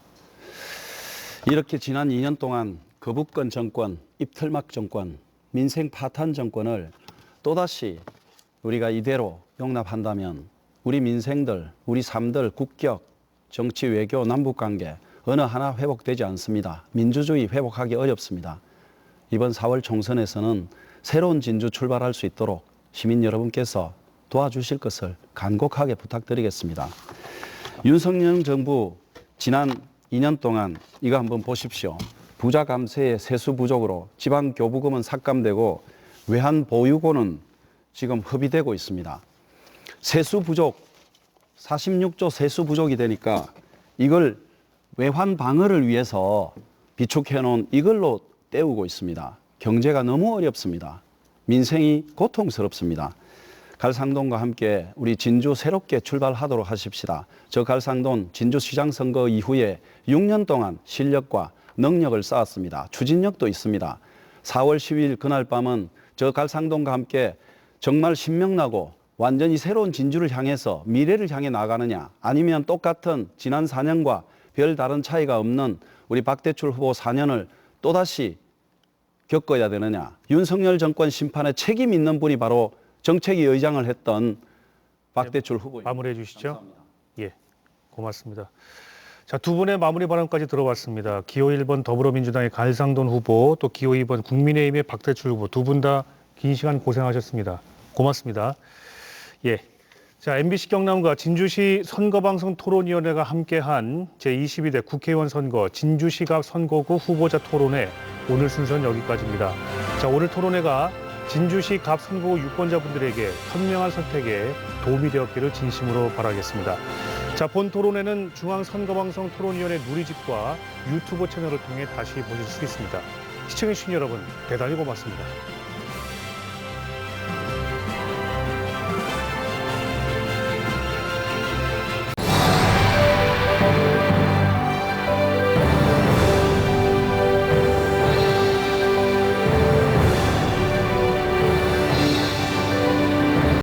이렇게 지난 2년 동안 거부권 정권, 입틀막 정권, 민생 파탄 정권을 또다시 우리가 이대로 용납한다면 우리 민생들, 우리 삶들, 국격, 정치, 외교, 남북관계 어느 하나 회복되지 않습니다. 민주주의 회복하기 어렵습니다. 이번 4월 총선에서는 새로운 진주 출발할 수 있도록 시민 여러분께서 도와주실 것을 간곡하게 부탁드리겠습니다. 윤석열 정부 지난 2년 동안 이거 한번 보십시오. 부자 감세의 세수 부족으로 지방 교부금은 삭감되고 외환 보유고는 지금 허비되고 있습니다. 세수 부족, 46조 세수 부족이 되니까 이걸 외환 방어를 위해서 비축해 놓은 이걸로 때우고 있습니다. 경제가 너무 어렵습니다. 민생이 고통스럽습니다. 갈상돈과 함께 우리 진주 새롭게 출발하도록 하십시다. 저 갈상돈 진주시장 선거 이후에 6년 동안 실력과 능력을 쌓았습니다. 추진력도 있습니다. 4월 10일 그날 밤은 저 갈상돈과 함께 정말 신명나고 완전히 새로운 진주를 향해서 미래를 향해 나가느냐, 아니면 똑같은 지난 4년과 별 다른 차이가 없는 우리 박대출 후보 4년을 또다시 겪어야 되느냐. 윤석열 정권 심판에 책임 있는 분이 바로 정책위 의장을 했던 박대출 후보입니다. 마무리해 주시죠. 감사합니다. 예, 고맙습니다. 자, 두 분의 마무리 발언까지 들어봤습니다. 기호 1번 더불어민주당의 갈상돈 후보, 또 기호 2번 국민의힘의 박대출 후보 두 분 다 긴 시간 고생하셨습니다. 고맙습니다. 예. 자, MBC 경남과 진주시 선거방송 토론위원회가 함께한 제22대 국회의원 선거 진주시갑 선거구 후보자 토론회 오늘 순서는 여기까지입니다. 자, 오늘 토론회가 진주시 갑 선거구 유권자분들에게 현명한 선택에 도움이 되었기를 진심으로 바라겠습니다. 자, 본 토론회는 중앙선거방송 토론위원회 누리집과 유튜브 채널을 통해 다시 보실 수 있습니다. 시청해주신 여러분 대단히 고맙습니다.